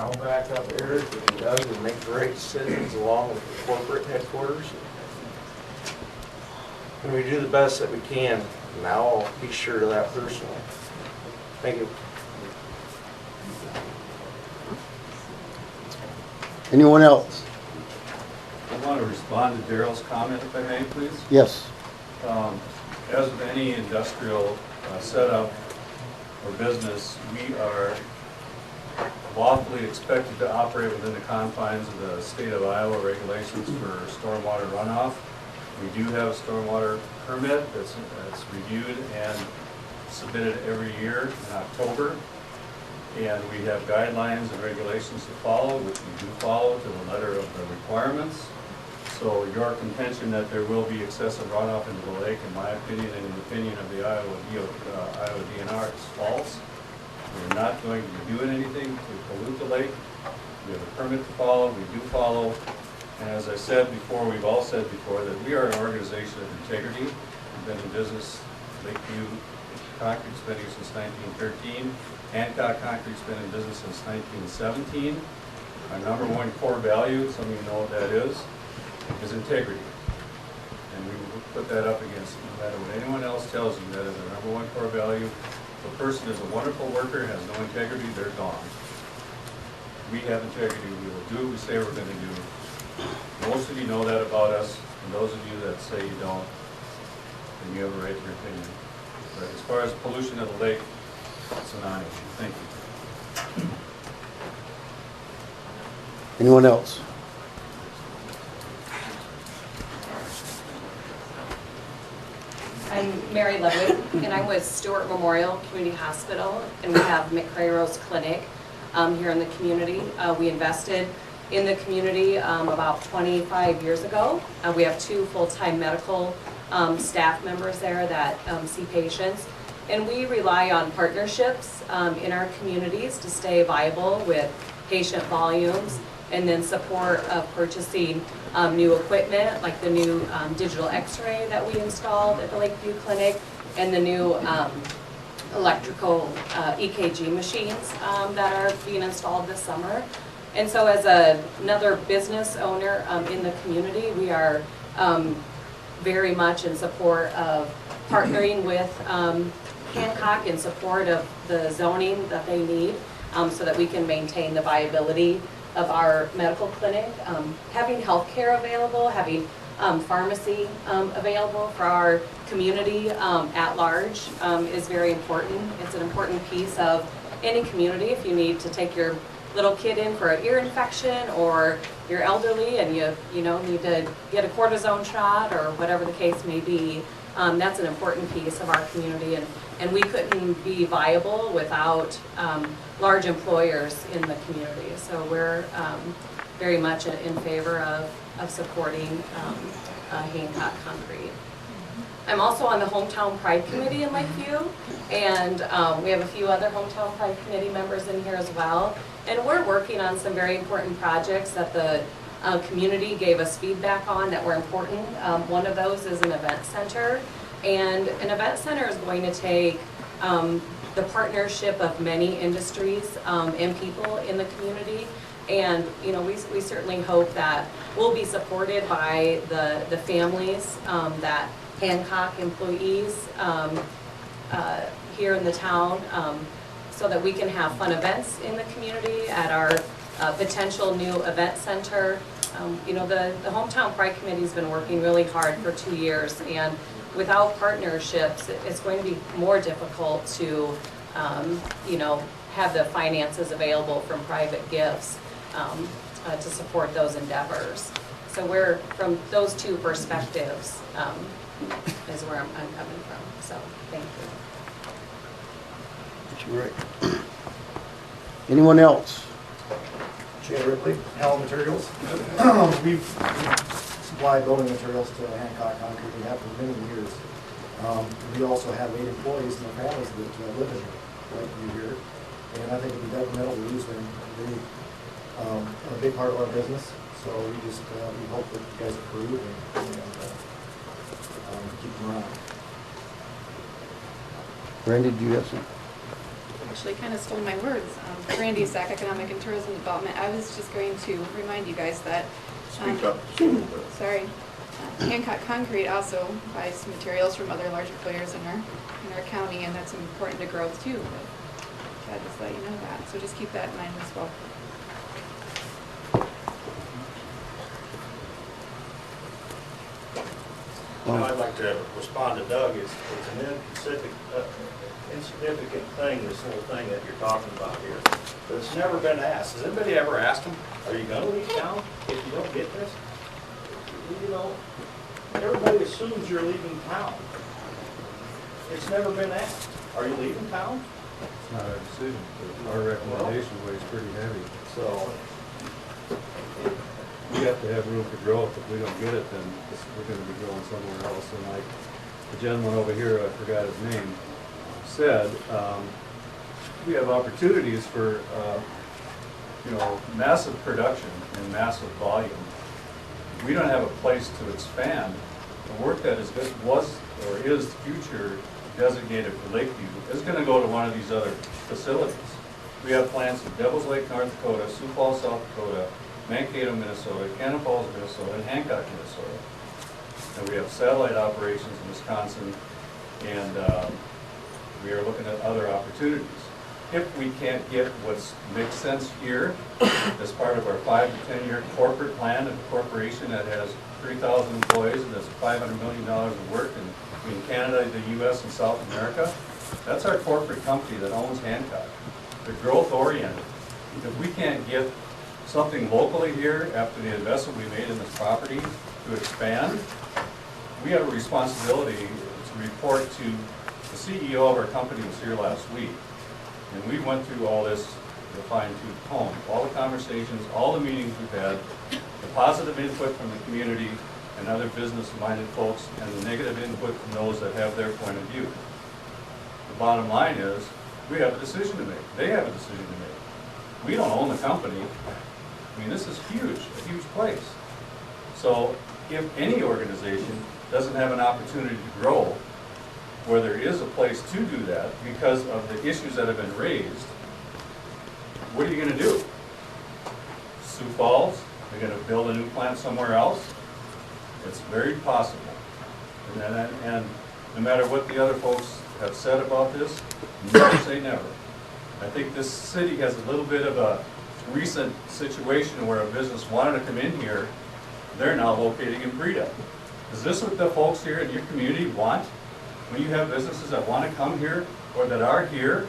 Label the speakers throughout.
Speaker 1: I'll back up Eric and Doug and make the right decisions along with the corporate headquarters. And we do the best that we can. Now I'll be sure of that personally. Thank you.
Speaker 2: Anyone else?
Speaker 3: I want to respond to Daryl's comment, if I may, please.
Speaker 2: Yes.
Speaker 3: As with any industrial setup or business, we are lawfully expected to operate within the confines of the state of Iowa regulations for stormwater runoff. We do have a stormwater permit that's reviewed and submitted every year in October. And we have guidelines and regulations to follow, which we do follow to the letter of the requirements. So your contention that there will be excessive runoff into the lake, in my opinion, and in the opinion of the Iowa DNR, is false. We're not going to be doing anything to pollute the lake. We have a permit to follow, we do follow. And as I said before, we've all said before, that we are an organization of integrity. We've been in business, Lakeview Concrete's been here since 1913. Hancock Concrete's been in business since 1917. Our number one core value, some of you know what that is integrity. And we will put that up against no matter what anyone else tells you, that is our number one core value. If a person is a wonderful worker, has no integrity, they're gone. We have integrity, we will do what we say we're going to do. Most of you know that about us, and those of you that say you don't, then you have a right to your opinion. But as far as pollution of the lake, it's a non-issue. Thank you.
Speaker 2: Anyone else?
Speaker 4: I'm Mary Ludwig, and I'm with Stewart Memorial Community Hospital, and we have McCray Rose Clinic here in the community. We invested in the community about 25 years ago. We have 2 full-time medical staff members there that see patients, and we rely on partnerships in our communities to stay viable with patient volumes, and then support of purchasing new equipment, like the new digital x-ray that we installed at the Lakeview Clinic, and the new electrical EKG machines that are being installed this summer. And so as another business owner in the community, we are very much in support of partnering with Hancock in support of the zoning that they need so that we can maintain the viability of our medical clinic. Having health care available, having pharmacy available for our community at large is very important. It's an important piece of any community. If you need to take your little kid in for an ear infection, or you're elderly and you know need to get a cortisone shot or whatever the case may be, that's an important piece of our community, and we couldn't be viable without large employers in the community. So we're very much in favor of supporting Hancock Concrete. I'm also on the Hometown Pride Committee in Lakeview, and we have a few other Hometown Pride Committee members in here as well. And we're working on some very important projects that the community gave us feedback on that were important. One of those is an event center, and an event center is going to take the partnership of many industries and people in the community. And you know, we certainly hope that we'll be supported by the families that Hancock employees here in the town, so that we can have fun events in the community at our potential new event center. You know, the Hometown Pride Committee has been working really hard for 2 years, and without partnerships, it's going to be more difficult to, you know, have the finances available from private gifts to support those endeavors. So we're, from those 2 perspectives, is where I'm coming from. So thank you.
Speaker 2: That's right. Anyone else?
Speaker 5: Jay Ripley, Hell Materials. We've supplied building materials to Hancock Concrete. We have for many years. We also have 8 employees and their families that live in here, like you here. And I think it'd be detrimental to lose them. They're a big part of our business. So we just we hope that you guys approve and keep them around.
Speaker 2: Randy, do you have something?
Speaker 6: actually kind of stole my words. Randy Sack, Economic and Tourism Development. I was just going to remind you guys that.
Speaker 7: Speak up just a little bit.
Speaker 6: Sorry. Hancock Concrete also buys materials from other larger players in our county, and that's important to growth too. But I'd just let you know that. So just keep that in mind as well.
Speaker 8: I'd like to respond to Doug. It's an insignificant thing, this little thing that you're talking about here. But it's never been asked. Has anybody ever asked him, are you gonna leave town if you don't get this? You know, everybody assumes you're leaving town. It's never been asked. Are you leaving town?
Speaker 3: It's not our decision, but our recommendation weighs pretty heavy.
Speaker 8: So,
Speaker 3: We have to have room for growth. If we don't get it, then we're gonna be growing somewhere else. And like the gentleman over here, I forgot his name, said, we have opportunities for, massive production and massive volume. We don't have a place to expand. The work that is future designated for Lakeview is gonna go to one of these other facilities. We have plants in Devils Lake, North Dakota, Sioux Falls, South Dakota, Mankato, Minnesota, Cannon Falls, Minnesota, and Hancock, Minnesota. And we have satellite operations in Wisconsin, and we are looking at other opportunities. If we can't get what makes sense here as part of our 5 to 10 year corporate plan of a corporation that has 3,000 employees and does $500 million of work in Canada, the US, and South America, that's our corporate company that owns Hancock. They're growth oriented. If we can't get something locally here after the investment we made in this property to expand, we have a responsibility to report to the CEO of our company was here last week. And we went through all this with a fine-tooth comb, all the conversations, all the meetings we've had, the positive input from the community and other business-minded folks, and the negative input from those that have their point of view. The bottom line is, we have a decision to make. They have a decision to make. We don't own the company. I mean, this is huge, a huge place. So if any organization doesn't have an opportunity to grow, where there is a place to do that because of the issues that have been raised, what are you gonna do? Sioux Falls, they're gonna build a new plant somewhere else? It's very possible. And no matter what the other folks have said about this, never say never. I think this city has a little bit of a recent situation where a business wanted to come in here, they're now locating in Breda. Is this what the folks here in your community want? When you have businesses that want to come here or that are here,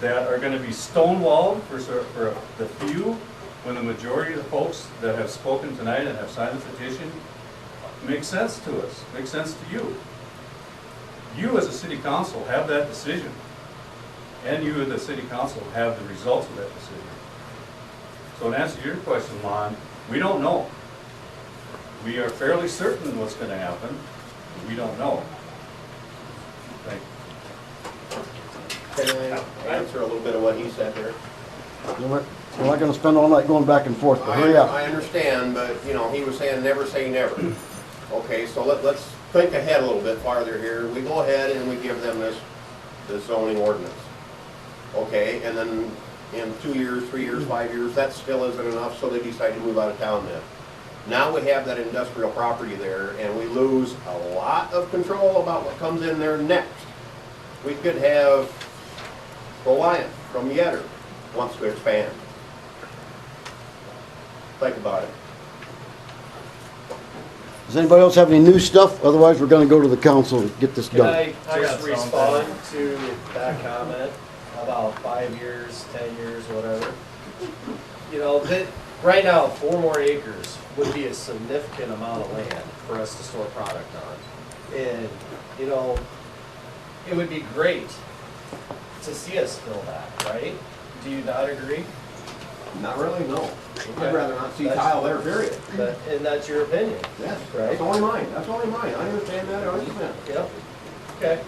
Speaker 3: that are going to be stonewalled for the few, when the majority of the folks that have spoken tonight and have signed the petition make sense to us, make sense to you. You as a city council have that decision, and you as the city council have the results of that decision. So in answer to your question, Lon, we don't know. We are fairly certain what's going to happen, but we don't know. Thank you.
Speaker 7: Can I answer a little bit of what he said there?
Speaker 2: We're not gonna spend all night going back and forth, but hurry up.
Speaker 7: I understand, but, he was saying never say never. Okay, so let's think ahead a little bit farther here. We go ahead and we give them this zoning ordinance. Okay, and then in 2 years, 3 years, 5 years, that still isn't enough, so they decide to move out of town then. Now we have that industrial property there, and we lose a lot of control about what comes in there next. We could have Reliant from Yetter wants to expand. Think about it.
Speaker 2: Does anybody else have any new stuff? Otherwise, we're gonna go to the council and get this
Speaker 9: Can
Speaker 2: done.
Speaker 9: I just respond to that comment about 5 years, 10 years, whatever? Right now, 4 more acres would be a significant amount of land for us to store product on. And, it would be great to see us fill that, right? Do you not agree?
Speaker 7: Not really, no.
Speaker 9: Okay.
Speaker 7: I'd rather not see
Speaker 9: That's-
Speaker 7: tile there, period.
Speaker 9: And that's your opinion?
Speaker 7: Yes,
Speaker 9: Right.
Speaker 7: that's only mine, that's only mine. I understand that 100%.
Speaker 9: Yep. Okay.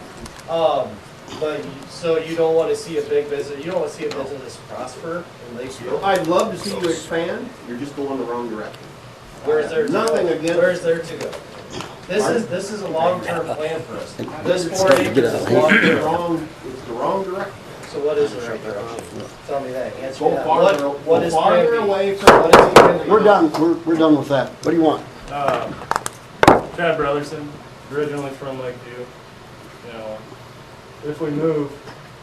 Speaker 9: So you don't want to see a big business, you don't want to see a business prosper in Lakeview?
Speaker 7: I'd love to see you expand, you're just going the wrong direction.
Speaker 9: Where's there to go?
Speaker 7: Nothing against-
Speaker 9: Where's there to go? This is a long-term plan for us. This 4
Speaker 2: Starting to get
Speaker 9: acres
Speaker 2: out
Speaker 9: is
Speaker 2: of hand.
Speaker 9: long-term.
Speaker 7: It's the wrong direction.
Speaker 9: So what is the right direction? Tell me that, answer
Speaker 8: Go
Speaker 9: that.
Speaker 8: farther,
Speaker 9: What
Speaker 8: go
Speaker 9: is
Speaker 8: farther
Speaker 9: plan B?
Speaker 8: away from
Speaker 9: What is even the-
Speaker 2: We're done, we're done with that. What do you want?
Speaker 10: Chad Brotherson, originally from Lakeview. You know, if we move,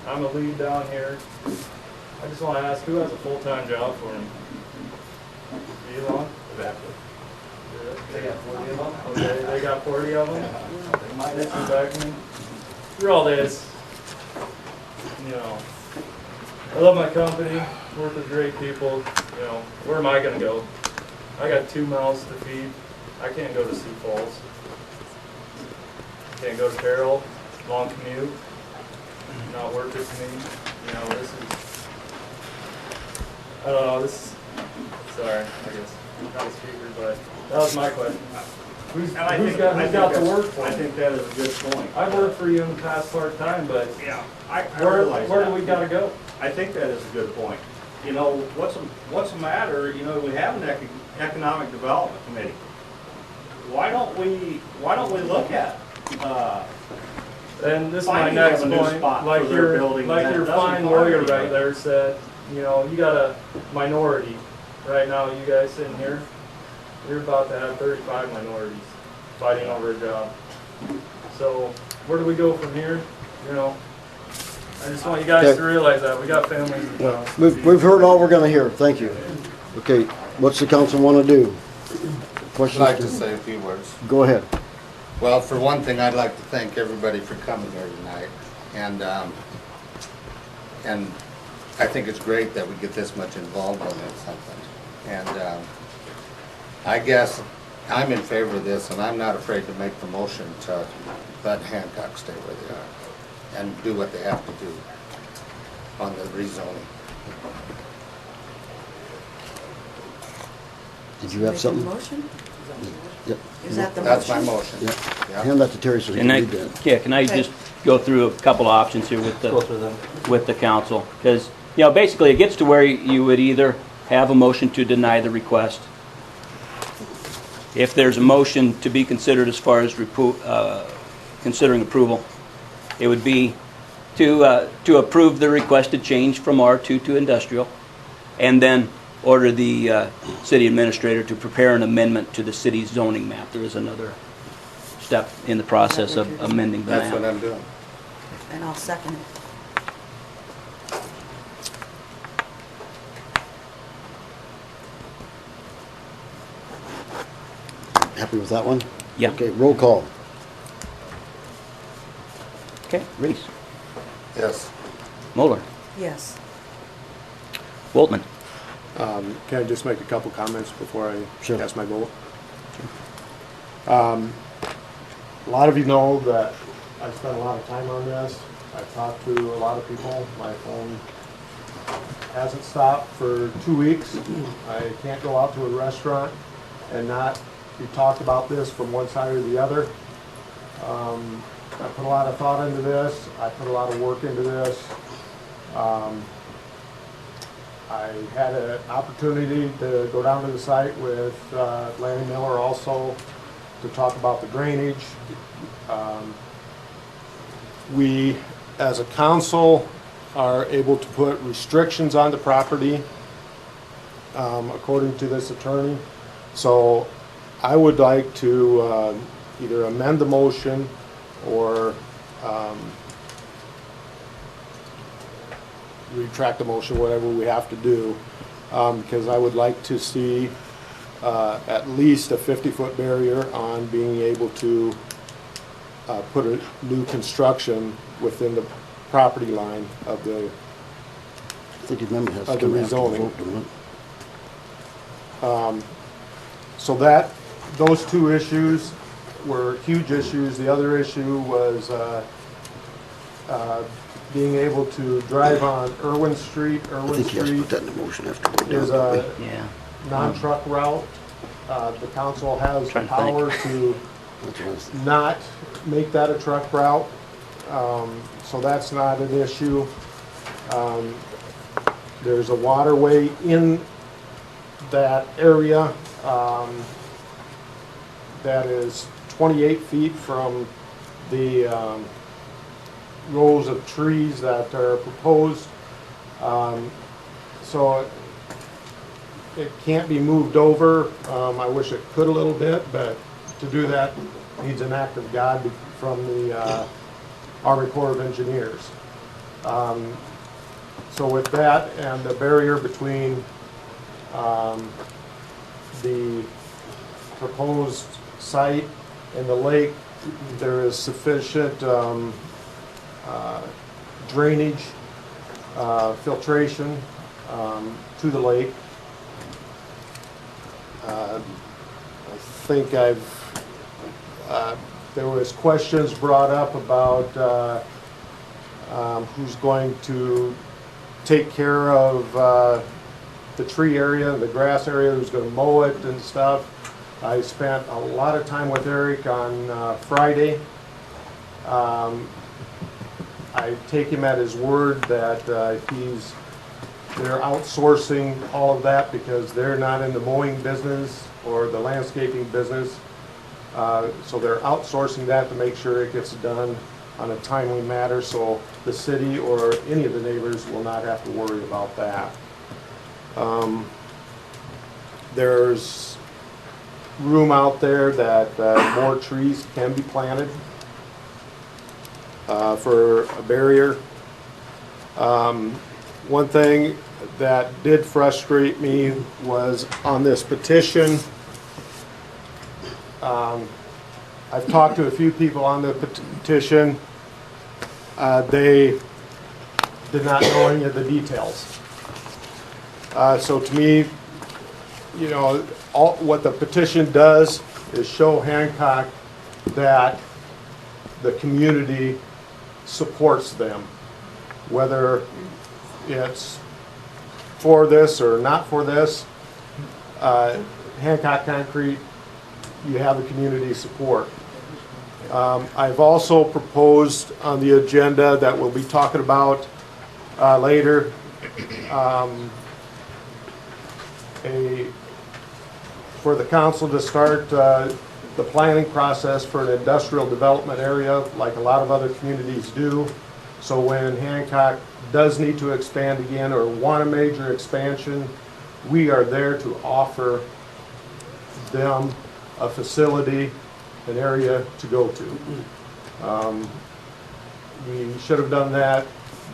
Speaker 10: I'm a lead down here. I just want to ask, who has a full-time job for me? Elon?
Speaker 3: Exactly.
Speaker 9: They got 40 of them?
Speaker 10: Okay, they got 40 of them. This is back me. Through all this, you know, I love my company, work with great people. You know, where am I gonna go? I got 2 mouths to feed. I can't go to Sioux Falls. Can't go to Carroll. Long commute. Not worth it to me. You know, this is. I don't know. This. Sorry, I guess not a speaker, but that was my question. Who's got the work for
Speaker 8: I
Speaker 10: me?
Speaker 8: think that is a good point.
Speaker 10: I've worked for you in the past part-time, but
Speaker 8: Yeah, I
Speaker 10: where
Speaker 8: realize
Speaker 10: do
Speaker 8: that.
Speaker 10: we gotta go?
Speaker 8: I think that is a good point. You know, what's the matter, you know, we have an economic development committee. Why don't we look at,
Speaker 10: And this is my
Speaker 8: Finding
Speaker 10: next
Speaker 8: them a new
Speaker 10: point,
Speaker 8: spot for
Speaker 10: like
Speaker 8: their building
Speaker 10: like
Speaker 8: that
Speaker 10: your
Speaker 8: doesn't
Speaker 10: fine
Speaker 8: harm
Speaker 10: lawyer
Speaker 8: anybody.
Speaker 10: right there said, you know, you got a minority. Right now, you guys sitting here, you're about to have 35 minorities fighting over a job. So where do we go from here? You know, I just want you guys
Speaker 2: Okay.
Speaker 10: to realize that we got families in
Speaker 2: Well,
Speaker 10: town.
Speaker 2: we've heard all we're gonna hear. Thank you. Okay, what's the council wanna do?
Speaker 11: I'd
Speaker 2: Questions?
Speaker 11: like to say a few words.
Speaker 2: Go ahead.
Speaker 11: Well, for one thing, I'd like to thank everybody for coming here tonight. And I think it's great that we get this much involved in something. And I guess I'm in favor of this, and I'm not afraid to make the motion to let Hancock stay where they are and do what they have to do on the rezoning.
Speaker 2: Did you have something?
Speaker 12: Motion?
Speaker 2: Yep.
Speaker 12: Is that the motion?
Speaker 11: That's my motion.
Speaker 2: Yeah.
Speaker 11: Yeah.
Speaker 2: Hand that to Terry so he can
Speaker 13: And
Speaker 2: read that.
Speaker 13: yeah, can I just go through a couple options here with
Speaker 1: Go through them.
Speaker 13: the council? Because, you know, basically it gets to where you would either have a motion to deny the request. If there's a motion to be considered as far as considering approval, it would be to approve the requested change from R2 to industrial, and then order the city administrator to prepare an amendment to the city's zoning map. There is another step in the process of amending the
Speaker 11: That's
Speaker 13: map.
Speaker 11: what I'm doing.
Speaker 12: And I'll second it.
Speaker 2: Happy with that one?
Speaker 13: Yeah.
Speaker 2: Okay, roll call.
Speaker 13: Okay, Reese,
Speaker 11: Yes.
Speaker 13: Moeller,
Speaker 12: Yes.
Speaker 13: Waltman.
Speaker 14: Can I just make a couple comments before I
Speaker 2: Sure.
Speaker 14: cast my vote? A lot of you know that I spent a lot of time on this. I've talked to a lot of people. My phone hasn't stopped for 2 weeks. I can't go out to a restaurant and not be talked about this from one side or the other. I put a lot of thought into this. I put a lot of work into this. I had an opportunity to go down to the site with Lanny Miller also to talk about the drainage. We, as a council, are able to put restrictions on the property, according to this attorney. So I would like to either amend the motion or retract the motion, whatever we have to do, because I would like to see at least a 50-foot barrier on being able to put a new construction within the property line of the,
Speaker 2: I think the amendment has to
Speaker 14: Of the
Speaker 2: come after the
Speaker 14: rezoning.
Speaker 2: vote, doesn't it?
Speaker 14: so that, those two issues were huge issues. The other issue was being able to drive on Irwin Street.
Speaker 2: I
Speaker 14: Irwin
Speaker 2: think he has to put
Speaker 14: Street
Speaker 2: that in the motion after we're
Speaker 14: is
Speaker 2: done.
Speaker 14: a
Speaker 13: Yeah.
Speaker 14: non-truck route. The council has the
Speaker 13: Trying to think.
Speaker 14: power to
Speaker 2: That's what I was-
Speaker 14: not make that a truck route, so that's not an issue. There's a waterway in that area that is 28 feet from the rows of trees that are proposed. So it can't be moved over. I wish it could a little bit, but to do that needs an act of God from the Army Corps of Engineers. So with that and the barrier between the proposed site and the lake, there is sufficient drainage, filtration to the lake. I think there was questions brought up about who's going to take care of the tree area, the grass area, who's going to mow it and stuff. I spent a lot of time with Eric on Friday. I take him at his word that they're outsourcing all of that because they're not in the mowing business or the landscaping business. So they're outsourcing that to make sure it gets done on a timely manner so the city or any of the neighbors will not have to worry about that. There's room out there that more trees can be planted for a barrier. One thing that did frustrate me was on this petition. I've talked to a few people on the petition. They did not know any of the details. So to me, you know, what the petition does is show Hancock that the community supports them, whether it's for this or not for this. Hancock Concrete, you have the community support. I've also proposed on the agenda that we'll be talking about later for the council to start the planning process for an industrial development area like a lot of other communities do. So when Hancock does need to expand again or want a major expansion, we are there to offer them a facility, an area to go to. We should have done that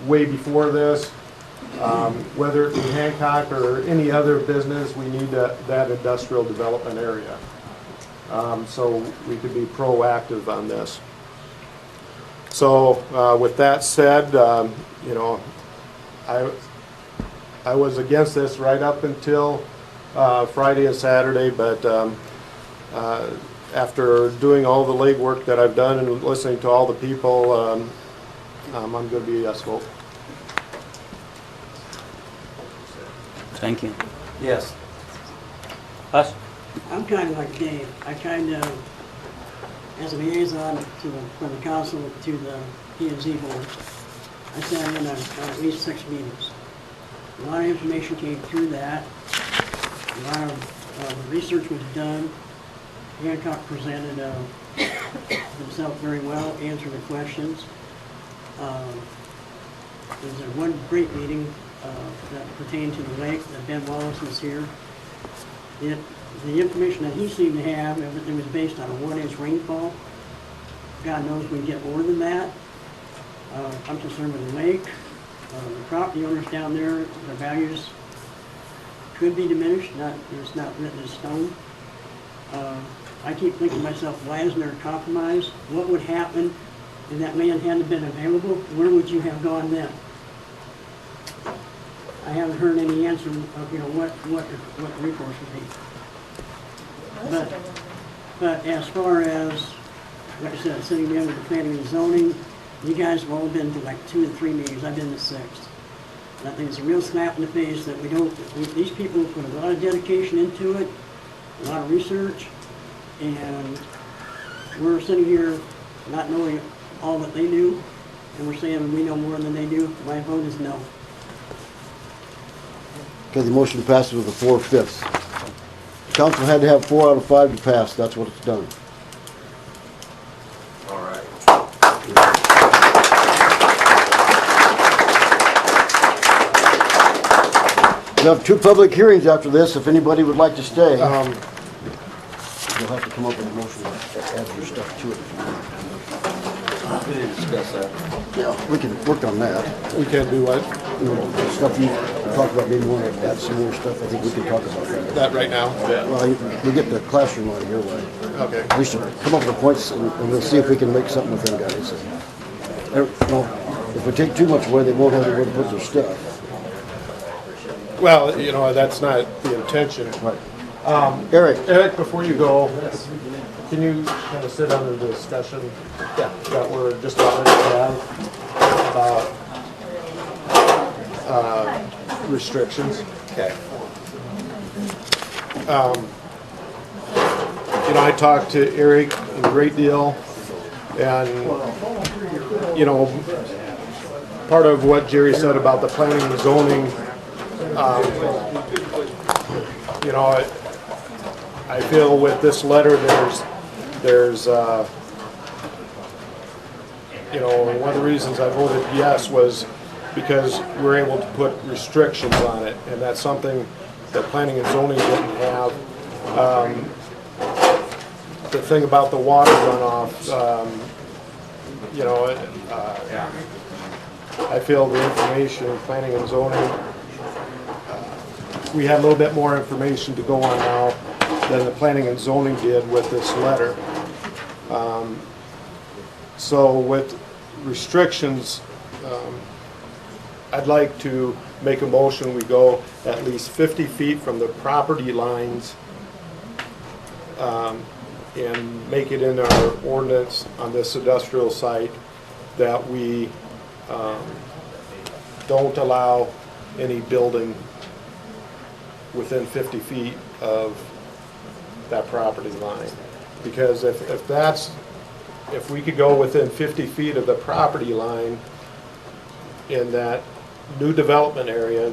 Speaker 14: way before this. Whether it be Hancock or any other business, we need that industrial development area. So we could be proactive on this. So with that said, you know, I was against this right up until Friday and Saturday, but after doing all the legwork that I've done and listening to all the people, I'm going to be a yes vote.
Speaker 13: Thank you.
Speaker 1: Yes.
Speaker 13: Us?
Speaker 15: I'm kind of like Dave. I kind of, as a liaison from the council to the P&Z board, I sat in on at least 6 meetings. A lot of information came through that. A lot of research was done. Hancock presented himself very well, answered the questions. There was one great meeting that pertained to the lake that Ben Wallace was here. The information that he seemed to have, everything was based on a 1-inch rainfall. God knows we get more than that. I'm concerned with the lake. The property owners down there, their values could be diminished. It's not written in stone. I keep thinking to myself, why isn't there a compromise? What would happen if that land hadn't been available? Where would you have gone then? I haven't heard any answer of, you know, what the recourse would be. But as far as, like I said, sitting down with the planning and zoning, you guys have all been to like 2 and 3 meetings. I've been to 6. And I think it's a real slap in the face that these people put a lot of dedication into it, a lot of research, and we're sitting here not knowing all that they do, and we're saying we know more than they do. My vote is no.
Speaker 2: Okay, the motion passes with a 4/5. The council had to have 4 out of 5 to pass. That's what it's done.
Speaker 7: All right.
Speaker 2: We have 2 public hearings after this, if anybody would like to stay.
Speaker 14: Um,
Speaker 2: You'll have to come up with a motion to add your stuff to it.
Speaker 11: We didn't discuss that.
Speaker 2: Yeah, we can work on that.
Speaker 14: we can't do what?
Speaker 2: You know, the stuff you talked about, maybe you want to add some more stuff, I think we can talk about that.
Speaker 14: That right now?
Speaker 2: Well, we get the classroom on your way.
Speaker 14: Okay.
Speaker 2: We should come up with the points and we'll see if we can make something with them guys. Well, if we take too much away, they won't have anywhere to put their stuff.
Speaker 14: Well, you know, that's not the intention.
Speaker 2: Right. Eric,
Speaker 14: before you go, can you kind of sit under the discussion that we're just about to have about restrictions?
Speaker 11: Okay.
Speaker 14: You know, I talked to Eric a great deal, and, you know, part of what Jerry said about the planning and zoning, you know, I feel with this letter, there's you know, one of the reasons I voted yes was because we're able to put restrictions on it, and that's something that planning and zoning didn't have. The thing about the water runoff, you know, I feel the information, planning and zoning, we had a little bit more information to go on now than the planning and zoning did with this letter. So with restrictions, I'd like to make a motion, we go at least 50 feet from the property lines and make it in our ordinance on this industrial site that we don't allow any building within 50 feet of that property line. Because if we could go within 50 feet of the property line in that new development area,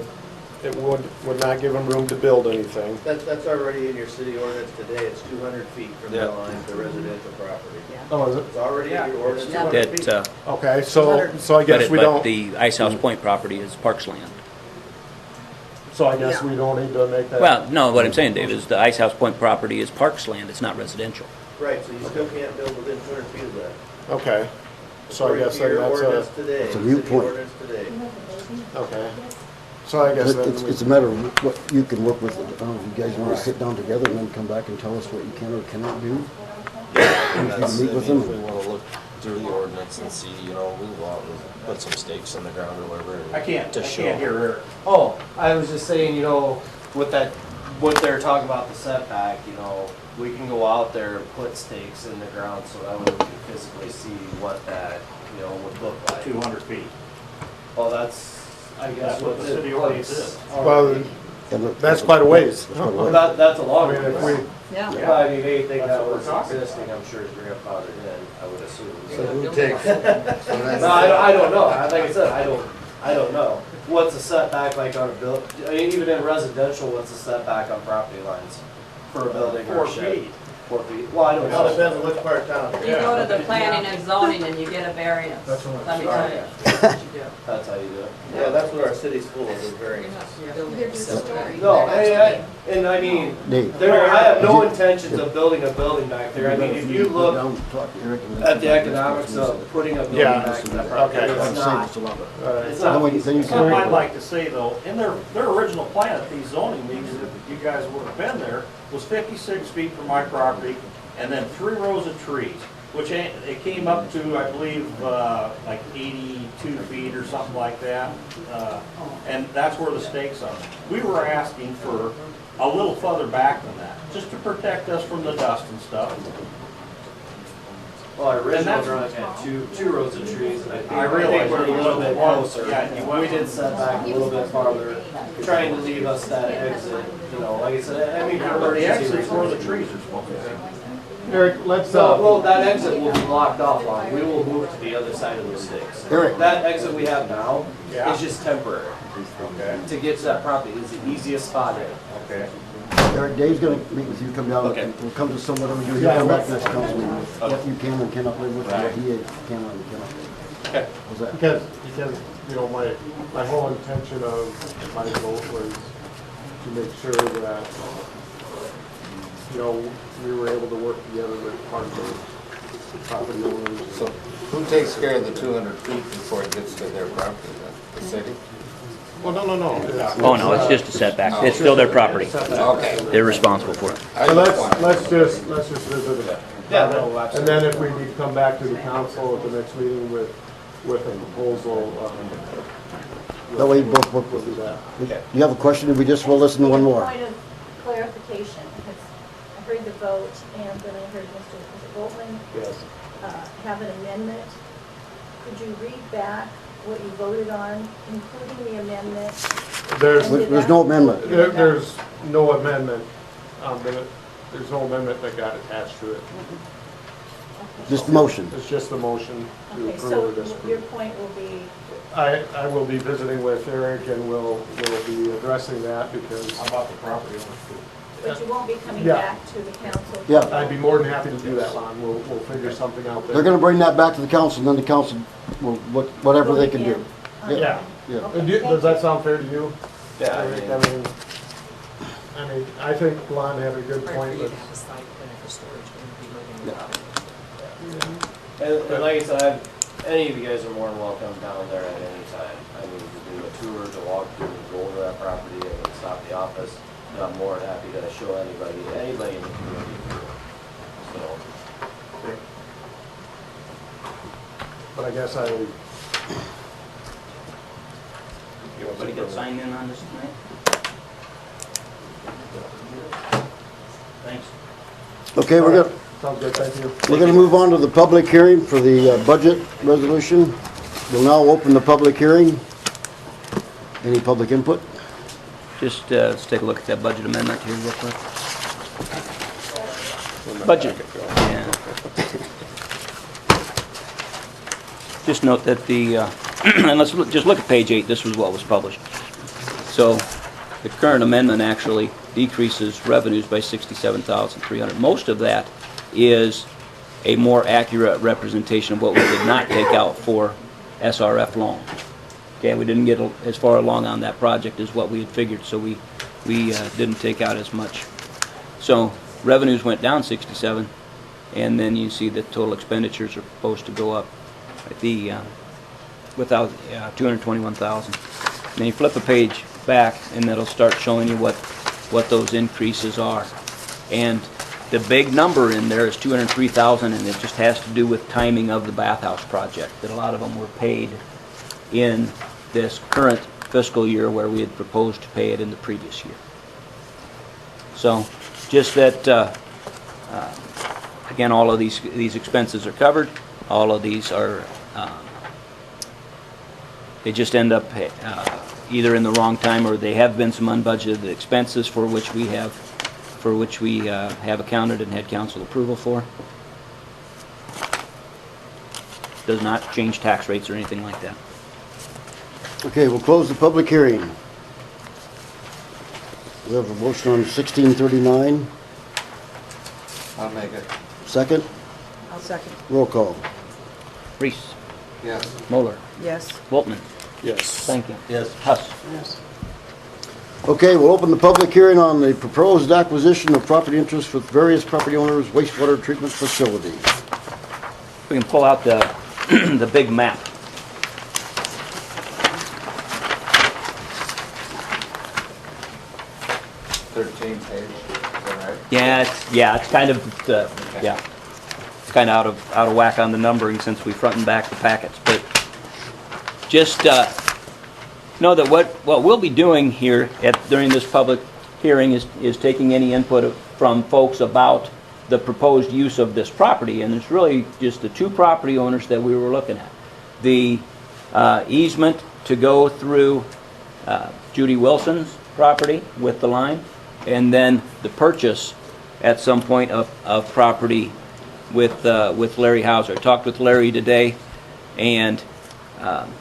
Speaker 14: it would not give them room to build anything.
Speaker 9: That's already in your city ordinance today, it's 200 feet from the line to residential property.
Speaker 14: Oh, is it?
Speaker 9: It's already in your ordinance, 200 feet.
Speaker 14: Okay, so I guess we
Speaker 13: But
Speaker 14: don't,
Speaker 13: the Ice House Point property is parks land.
Speaker 14: so I guess we don't need to make that.
Speaker 13: Well, no, what I'm saying, Dave, is the Ice House Point property is parks land, it's not residential.
Speaker 9: Right, so you still can't build within 200 feet of that.
Speaker 14: Okay, so I guess then
Speaker 9: According to your
Speaker 14: that's
Speaker 9: ordinance
Speaker 14: a,
Speaker 9: today,
Speaker 2: it's a moot
Speaker 9: city
Speaker 2: point.
Speaker 9: ordinance today.
Speaker 14: okay. So I guess then
Speaker 2: it's a matter of what you can work with. I don't know if you guys want to sit down together and then come back and tell us what you can or cannot do.
Speaker 16: That's,
Speaker 2: meet
Speaker 16: I
Speaker 2: with
Speaker 16: mean,
Speaker 2: them.
Speaker 16: if we want to look through the ordinance and see, you know, we'll go out and put some stakes in the ground or whatever. and
Speaker 8: I can't
Speaker 16: to show.
Speaker 8: hear Eric.
Speaker 9: Oh, I was just saying, you know, with that, what they're talking about the setback, you know, we can go out there and put stakes in the ground so that way we can physically see what that, you know, would look like.
Speaker 8: 200 feet.
Speaker 9: Well, that's, I guess,
Speaker 8: That's what the
Speaker 9: what's in
Speaker 8: city ordinance
Speaker 9: place
Speaker 8: is.
Speaker 9: already.
Speaker 14: well, that's quite a ways.
Speaker 2: That's quite a ways.
Speaker 9: That's a
Speaker 14: I
Speaker 9: long
Speaker 14: mean,
Speaker 9: way.
Speaker 14: if we,
Speaker 12: Yeah.
Speaker 9: But I mean, anything
Speaker 8: That's
Speaker 9: that
Speaker 8: what we're
Speaker 9: was
Speaker 8: talking
Speaker 9: existing, I'm sure is grandfathered in, I would assume.
Speaker 11: So who takes? So that's-
Speaker 9: No, I don't know. Like I said, I don't know. What's the setback like on a build, I mean, even in residential, what's the setback on property lines for a building or
Speaker 8: 4
Speaker 9: a shed?
Speaker 8: feet.
Speaker 9: 4 feet. Well, I don't
Speaker 8: It all
Speaker 9: know.
Speaker 8: depends on which part of town.
Speaker 12: You go to the planning and zoning and you get a variance.
Speaker 5: That's what I'm
Speaker 12: Let me
Speaker 9: saying.
Speaker 12: tell you, that's what you do.
Speaker 9: That's how you do it.
Speaker 6: Yeah,
Speaker 9: that's what our city's full of, is variance.
Speaker 6: They're just storing.
Speaker 9: No, and I mean,
Speaker 2: Dave.
Speaker 9: I have no intentions of building a building back there. I mean, if you look at the economics of putting a building
Speaker 14: Yeah.
Speaker 9: back to that property,
Speaker 14: Okay.
Speaker 9: it's not.
Speaker 2: It's a lot of.
Speaker 9: It's
Speaker 2: Then
Speaker 9: not.
Speaker 2: we- then you can-
Speaker 8: Something I'd like to say though, in their original plan at these zoning meetings, if you guys would have been there, was 56 feet from my property and then 3 rows of trees, which it came up to, I believe, like 82 feet or something like that. And that's where the stakes are. We were asking for a little further back than that, just to protect us from the dust and stuff.
Speaker 9: Well, our original
Speaker 8: that's-
Speaker 9: drawing had two rows of trees, and I
Speaker 8: I realize
Speaker 9: think we're a little bit closer.
Speaker 8: Yeah, you went-
Speaker 9: We did set back a little bit farther, trying to leave us that exit, you know, like I said, I mean, for
Speaker 8: The
Speaker 9: emergency
Speaker 8: exit's where the
Speaker 9: reasons.
Speaker 8: trees are supposed to be.
Speaker 14: Eric, let's,
Speaker 9: So, well, that exit will be blocked off on, we will move to the other side of those stakes.
Speaker 2: Eric.
Speaker 9: That exit we have now
Speaker 8: Yeah.
Speaker 9: is just temporary.
Speaker 8: Okay.
Speaker 9: To get to that property is the easiest spot in.
Speaker 8: Okay.
Speaker 2: Eric, Dave's gonna meet with you, come down,
Speaker 9: Okay.
Speaker 2: we'll come to some, whatever we do, he'll come back next council meeting with what you can and cannot live with, and what he can and cannot live with.
Speaker 9: Okay.
Speaker 2: How's that?
Speaker 14: because, you know, my whole intention of my vote was to make sure that, we were able to work together with part of the property owners.
Speaker 11: So who takes care of the 200 feet before it gets to their property, the city?
Speaker 14: Well, no.
Speaker 13: Oh, no, it's just a setback. It's still their property.
Speaker 11: Okay.
Speaker 13: They're responsible for it.
Speaker 14: So let's just visit it. And then if we need to come back to the council at the next meeting with a proposal,
Speaker 2: That way you both work
Speaker 14: we'll
Speaker 2: with
Speaker 14: do
Speaker 2: it.
Speaker 14: that.
Speaker 2: You have a question, or we just will listen to one more?
Speaker 17: Point of clarification, because I heard the vote, and then I heard Mr. Boltman
Speaker 14: Yes.
Speaker 17: have an amendment. Could you read back what you voted on, including the amendment?
Speaker 2: There's no amendment.
Speaker 14: There's no amendment, there's no amendment that got attached to it.
Speaker 2: Just the motion.
Speaker 14: It's just the motion to
Speaker 17: Okay,
Speaker 14: approve
Speaker 17: so
Speaker 14: or disapprove.
Speaker 17: your point will be,
Speaker 14: I will be visiting with Eric and we'll be addressing that because.
Speaker 8: How about the property owners too?
Speaker 17: but you won't be coming
Speaker 14: Yeah.
Speaker 17: back to the council?
Speaker 2: Yeah.
Speaker 14: I'd be more than happy to do that, Lon. We'll figure something out there.
Speaker 2: They're gonna bring that back to the council, and then the council will, whatever they can do.
Speaker 14: Yeah.
Speaker 2: Yeah.
Speaker 14: Does that sound fair to you?
Speaker 9: Yeah,
Speaker 14: Eric? I mean, I think Lon had a good point with.
Speaker 9: And like I said, any of you guys are more than welcome down there at any time. I mean, to do a tour, to walk through, to go over that property, I mean, stop the office. And I'm more than happy to show anybody in the community. So,
Speaker 14: But I guess
Speaker 13: Everybody get signed in on this tonight? Thanks.
Speaker 2: Okay,
Speaker 14: sounds good, thank you.
Speaker 2: we're gonna move on to the public hearing for the budget resolution. We'll now open the public hearing. Any public input?
Speaker 13: Just, let's take a look at that budget amendment here real quick. Budget, yeah. Just note that the, and let's just look at page 8, this was what was published. So, the current amendment actually decreases revenues by $67,300. Most of that is a more accurate representation of what we did not take out for SRF loan. Okay, we didn't get as far along on that project as what we had figured, so we didn't take out as much. So revenues went down 67, and then you see that total expenditures are supposed to go up at the without 221,000. Then you flip the page back, and that'll start showing you what those increases are. And the big number in there is 203,000, and it just has to do with timing of the bathhouse project. That a lot of them were paid in this current fiscal year where we had proposed to pay it in the previous year. So just that, again, all of these expenses are covered. All of these are, they just end up either in the wrong time, or they have been some unbudgeted expenses for which we have accounted and had council approval for. Does not change tax rates or anything like that.
Speaker 2: Okay, we'll close the public hearing. We have a motion on 1639.
Speaker 11: I'll make it.
Speaker 2: Second?
Speaker 12: I'll second.
Speaker 2: Roll call.
Speaker 13: Reese.
Speaker 11: Yes.
Speaker 13: Moeller.
Speaker 12: Yes.
Speaker 13: Woltman.
Speaker 14: Yes.
Speaker 13: Stankin.
Speaker 11: Yes.
Speaker 13: Huss.
Speaker 12: Yes.
Speaker 2: Okay, we'll open the public hearing on the proposed acquisition of property interests with various property owners wastewater treatment facility.
Speaker 13: We can pull out the the big map.
Speaker 11: Page, is that right?
Speaker 13: Yeah, it's kind of it's kind of out of whack on the numbering since we front and back the packets. But just know that what we'll be doing here during this public hearing is taking any input from folks about the proposed use of this property, and it's really just the two property owners that we were looking at. The easement to go through Judy Wilson's property with the line, and then the purchase at some point of property with Larry Hauser. I talked with Larry today, and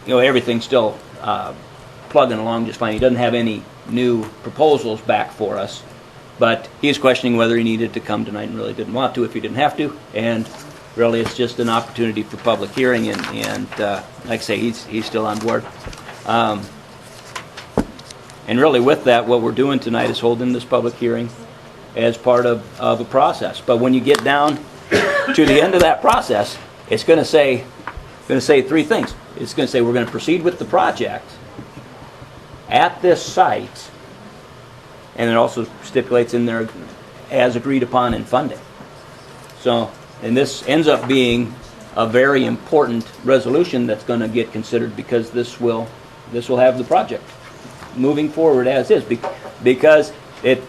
Speaker 13: everything's still plugging along just fine. He doesn't have any new proposals back for us, but he's questioning whether he needed to come tonight and really didn't want to if he didn't have to. And really, it's just an opportunity for public hearing, and like I say, he's still on board. And really with that, what we're doing tonight is holding this public hearing as part of a process. But when you get down to the end of that process, it's going to say three things. It's going to say we're going to proceed with the project at this site, and it also stipulates in there as agreed upon in funding. So, and this ends up being a very important resolution that's going to get considered, because this will have the project moving forward as is, because it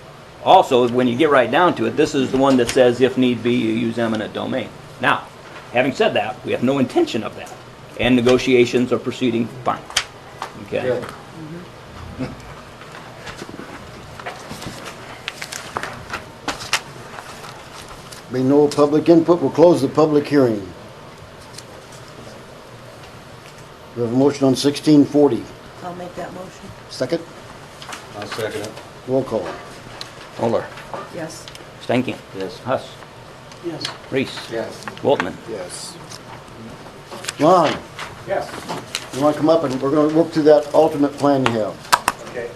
Speaker 13: also, when you get right down to it, this is the one that says if need be you use eminent domain. Now, having said that, we have no intention of that, and negotiations are proceeding fine. Okay.
Speaker 2: Good. Being no public input, we'll close the public hearing. We have a motion on 1640.
Speaker 17: I'll make that motion.
Speaker 2: Second?
Speaker 11: I'll second it.
Speaker 2: Roll call.
Speaker 13: Oler.
Speaker 17: Yes.
Speaker 13: Stankin.
Speaker 11: Yes.
Speaker 13: Huss.
Speaker 15: Yes.
Speaker 13: Reese.
Speaker 11: Yes.
Speaker 13: Waltman.
Speaker 11: Yes.
Speaker 2: Lon,
Speaker 8: Yes.
Speaker 2: you want to come up and we're going to work through that alternate plan you have?
Speaker 8: Okay.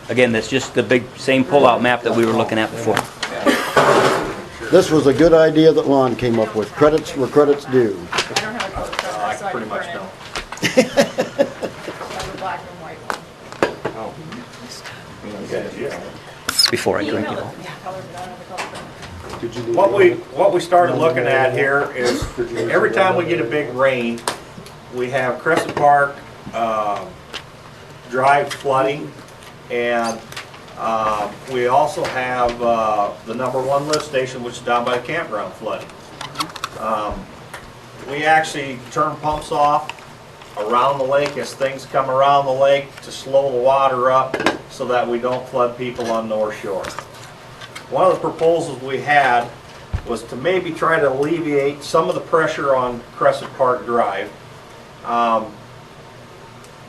Speaker 13: Again, that's just the big same pull-out map that we were looking at before.
Speaker 2: This was a good idea that Lon came up with. Credits where credits due.
Speaker 6: I don't have a color printer,
Speaker 8: I
Speaker 6: so I
Speaker 8: pretty
Speaker 6: can
Speaker 8: much
Speaker 6: print it.
Speaker 8: don't.
Speaker 6: I have a black and white one.
Speaker 8: Okay, yeah.
Speaker 13: Before I drink it all.
Speaker 6: Yeah, color, but I don't have a color printer.
Speaker 8: What we started looking at here is every time we get a big rain, we have Crescent Park Drive flooding, and we also have the #1 lift station, which is down by the campground, flooding. We actually turn pumps off around the lake as things come around the lake to slow the water up so that we don't flood people on North Shore. One of the proposals we had was to maybe try to alleviate some of the pressure on Crescent Park Drive.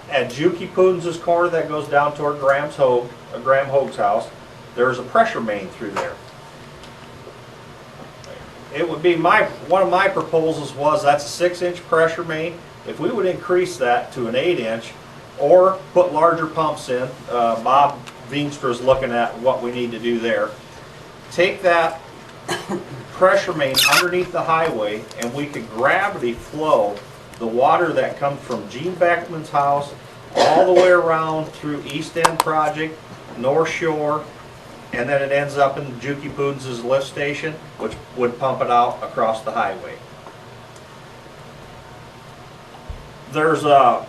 Speaker 8: At Juki Puden's corner that goes down toward Graham Hoag's house, there's a pressure main through there. It would be one of my proposals was that's a 6-inch pressure main. If we would increase that to an 8-inch or put larger pumps in, Bob Veenstra is looking at what we need to do there. Take that pressure main underneath the highway and we could gravity flow the water that comes from Gene Beckman's house all the way around through East End Project, North Shore, and then it ends up in Juki Puden's lift station, which would pump it out across the highway. There's a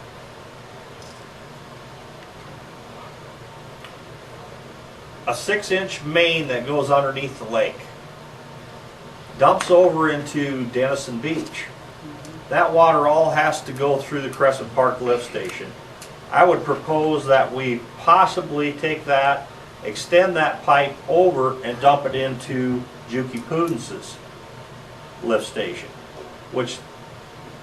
Speaker 8: a 6-inch main that goes underneath the lake, dumps over into Denison Beach. That water all has to go through the Crescent Park lift station. I would propose that we possibly take that, extend that pipe over and dump it into Juki Puden's lift station, which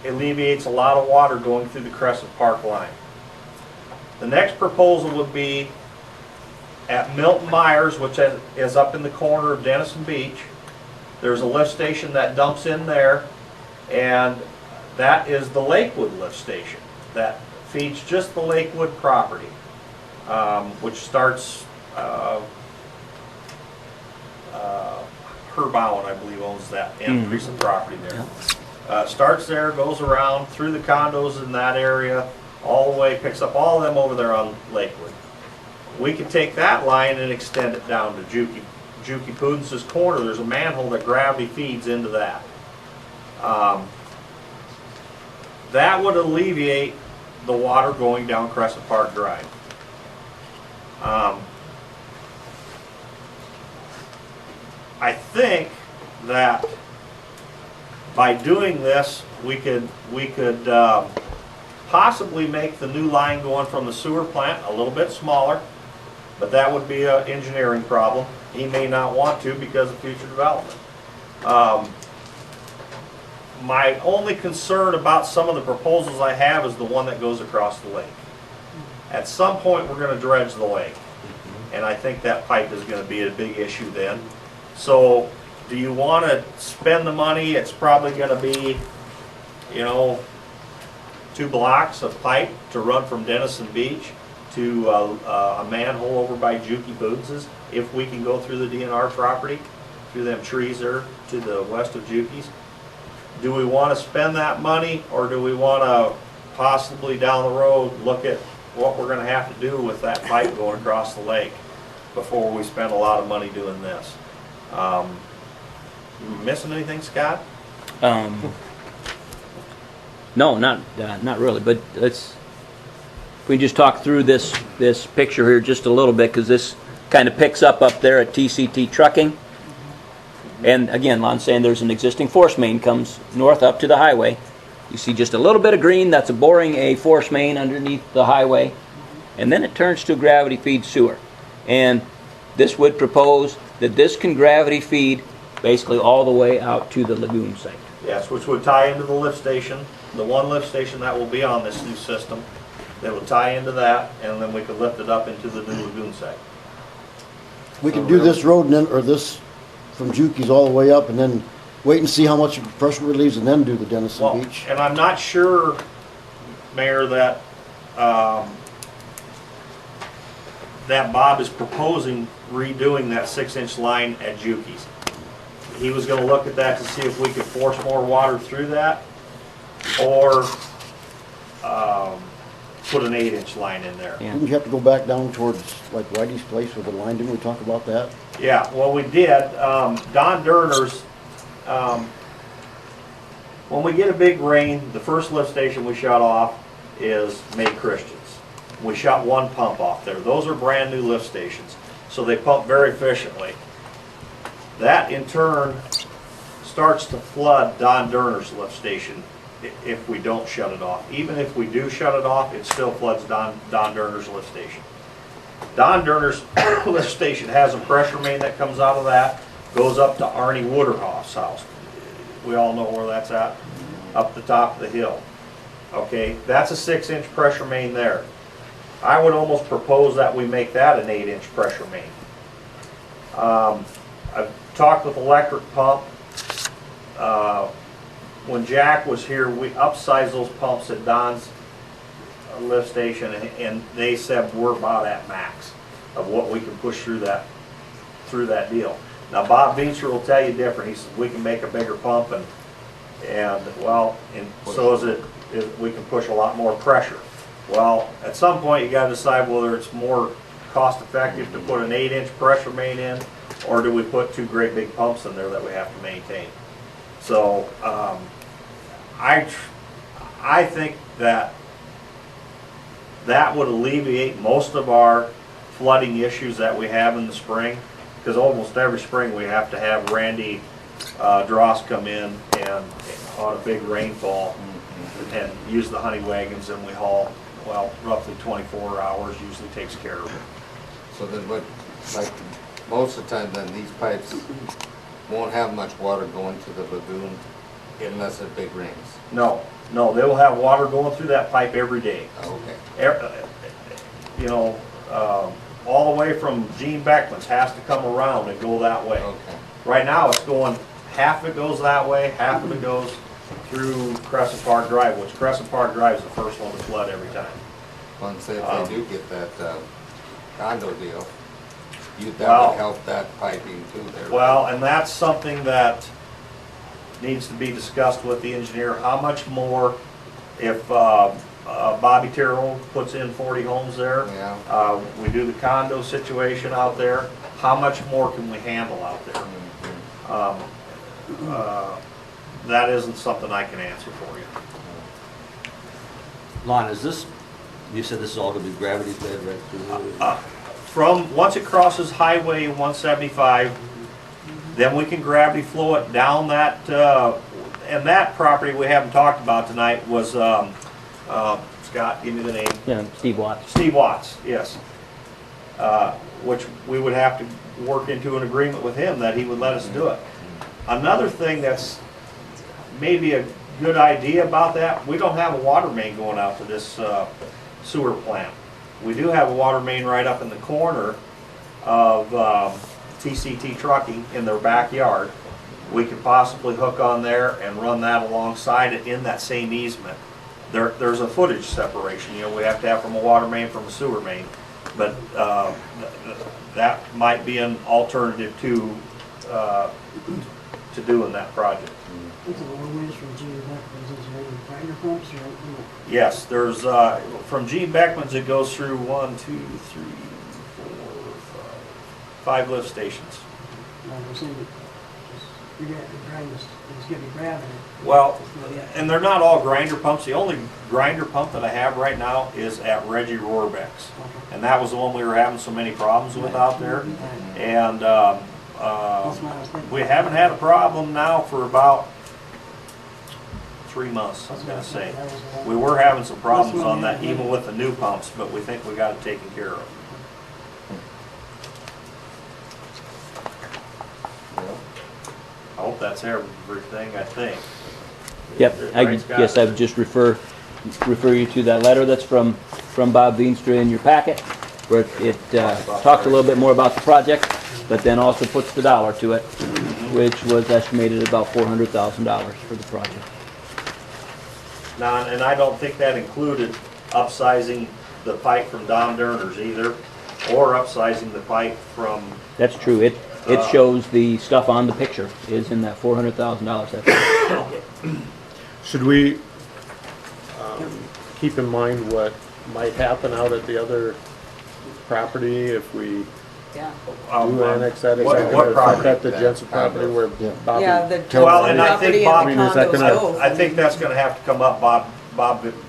Speaker 8: alleviates a lot of water going through the Crescent Park line. The next proposal would be at Milton Myers, which is up in the corner of Denison Beach. There's a lift station that dumps in there, and that is the Lakewood lift station that feeds just the Lakewood property, which starts, Herb Allen, I believe, owns that end piece of property there. Starts there, goes around through the condos in that area, all the way, picks up all of them over there on Lakewood. We could take that line and extend it down to Juki Puden's corner. There's a manhole that gravity feeds into that. That would alleviate the water going down Crescent Park Drive. I think that by doing this, we could possibly make the new line going from the sewer plant a little bit smaller, but that would be an engineering problem. He may not want to because of future development. My only concern about some of the proposals I have is the one that goes across the lake. At some point, we're going to dredge the lake, and I think that pipe is going to be a big issue then. So, do you want to spend the money? It's probably going to be, 2 blocks of pipe to run from Denison Beach to a manhole over by Juki Boots's, if we can go through the DNR property, through them trees there to the west of Juki's. Do we want to spend that money, or do we want to possibly down the road look at what we're going to have to do with that pipe going across the lake before we spend a lot of money doing this? Missing anything, Scott?
Speaker 13: No, not really, but we just talk through this picture here just a little bit, because this kind of picks up there at TCT Trucking. And again, Lon's saying there's an existing force main comes north up to the highway. You see just a little bit of green, that's boring a force main underneath the highway. And then it turns to a gravity feed sewer. And this would propose that this can gravity feed basically all the way out to the lagoon site.
Speaker 8: Yes, which would tie into the lift station, the one lift station that will be on this new system. That will tie into that, and then we could lift it up into the new lagoon site.
Speaker 2: We could do this road and then, or this from Juki's all the way up, and then wait and see how much pressure relieves, and then do the Denison
Speaker 8: Well,
Speaker 2: Beach.
Speaker 8: and I'm not sure, Mayor, that that Bob is proposing redoing that 6-inch line at Juki's. He was going to look at that to see if we could force more water through that, or put an 8-inch line in there.
Speaker 2: Didn't you have to go back down towards like Whitey's place with the line? Didn't we talk about that?
Speaker 8: Yeah, well, we did. Don Derner's, when we get a big rain, the first lift station we shut off is May Christians. We shut one pump off there. Those are brand new lift stations, so they pump very efficiently. That in turn starts to flood Don Derner's lift station if we don't shut it off. Even if we do shut it off, it still floods Don Derner's lift station. Don Derner's lift station has a pressure main that comes out of that, goes up to Arnie Wooderhoff's house. We all know where that's at, up the top of the hill. Okay, that's a 6-inch pressure main there. I would almost propose that we make that an 8-inch pressure main. I've talked with Electric Pump. When Jack was here, we upsized those pumps at Don's lift station, and they said we're about at max of what we can push through that deal. Now Bob Beecher will tell you different. He says we can make a bigger pump, and so is it we can push a lot more pressure. Well, at some point you got to decide whether it's more cost effective to put an 8-inch pressure main in, or do we put two great big pumps in there that we have to maintain. So I think that would alleviate most of our flooding issues that we have in the spring, because almost every spring we have to have Randy Dross come in and on a big rainfall and use the honey wagons, and we haul, well, roughly 24 hours usually takes care of it.
Speaker 11: So then what, like, most of the time then these pipes won't have much water going to the lagoon unless it big rains?
Speaker 8: No, they will have water going through that pipe every day.
Speaker 11: Okay.
Speaker 8: You know, all the way from Gene Beckman's has to come around and go that way.
Speaker 11: Okay.
Speaker 8: Right now it's going, half of it goes that way, half of it goes through Crescent Park Drive, which Crescent Park Drive is the first one to flood every time.
Speaker 11: Well, say if they do get that condo deal, that would help that piping too there.
Speaker 8: Well, and that's something that needs to be discussed with the engineer. How much more, if Bobby Terrell puts in 40 homes there, we do the condo situation out there, how much more can we handle out there? That isn't something I can answer for you.
Speaker 18: Lon, is this, you said this is all going to be gravity fed right through?
Speaker 8: From, once it crosses Highway 175, then we can gravity flow it down that, and that property we haven't talked about tonight was, Scott, give me the name.
Speaker 13: Yeah, Steve Watts.
Speaker 8: Steve Watts, yes. Which we would have to work into an agreement with him that he would let us do it. Another thing that's maybe a good idea about that, we don't have a water main going out to this sewer plant. We do have a water main right up in the corner of TCT Trucking in their backyard. We could possibly hook on there and run that alongside it in that same easement there's a footage separation, you know, we have to have from a water main from a sewer main. But that might be an alternative to doing that project.
Speaker 15: It's a long ways from Gene Beckman's, is there any grinder pumps or,
Speaker 8: Yes, there's, from Gene Beckman's, it goes through 1, 2, 3, 4, 5 lift stations.
Speaker 15: we're saying, you're gonna grind this, it's gonna be gravity.
Speaker 8: Well, and they're not all grinder pumps. The only grinder pump that I have right now is at Reggie Rohrbeck's. And that was the one we were having so many problems with out there. And we haven't had a problem now for about 3 months, I was gonna say. We were having some problems on that, even with the new pumps, but we think we got it taken care of. I hope that's everything, I think.
Speaker 13: Yep, I
Speaker 8: Right, Scott?
Speaker 13: guess I would just refer you to that letter that's from Bob Veenstra in your packet, where it talks a little bit more about the project, but then also puts the dollar to it, which was estimated at about $400,000 for the project.
Speaker 8: Now, and I don't think that included upsizing the pipe from Don Derner's either, or upsizing the pipe from...
Speaker 13: That's true. It shows the stuff on the picture is in that $400,000.
Speaker 14: Should we keep in mind what might happen out at the other property if we
Speaker 12: Yeah.
Speaker 14: do annex that? Is
Speaker 8: what
Speaker 14: that going to
Speaker 8: property?
Speaker 14: affect the Jensen property where Bobby?
Speaker 12: Yeah, the
Speaker 8: Well, and I think Bob,
Speaker 14: I mean, is that gonna-
Speaker 8: I think that's gonna have to come up, Bob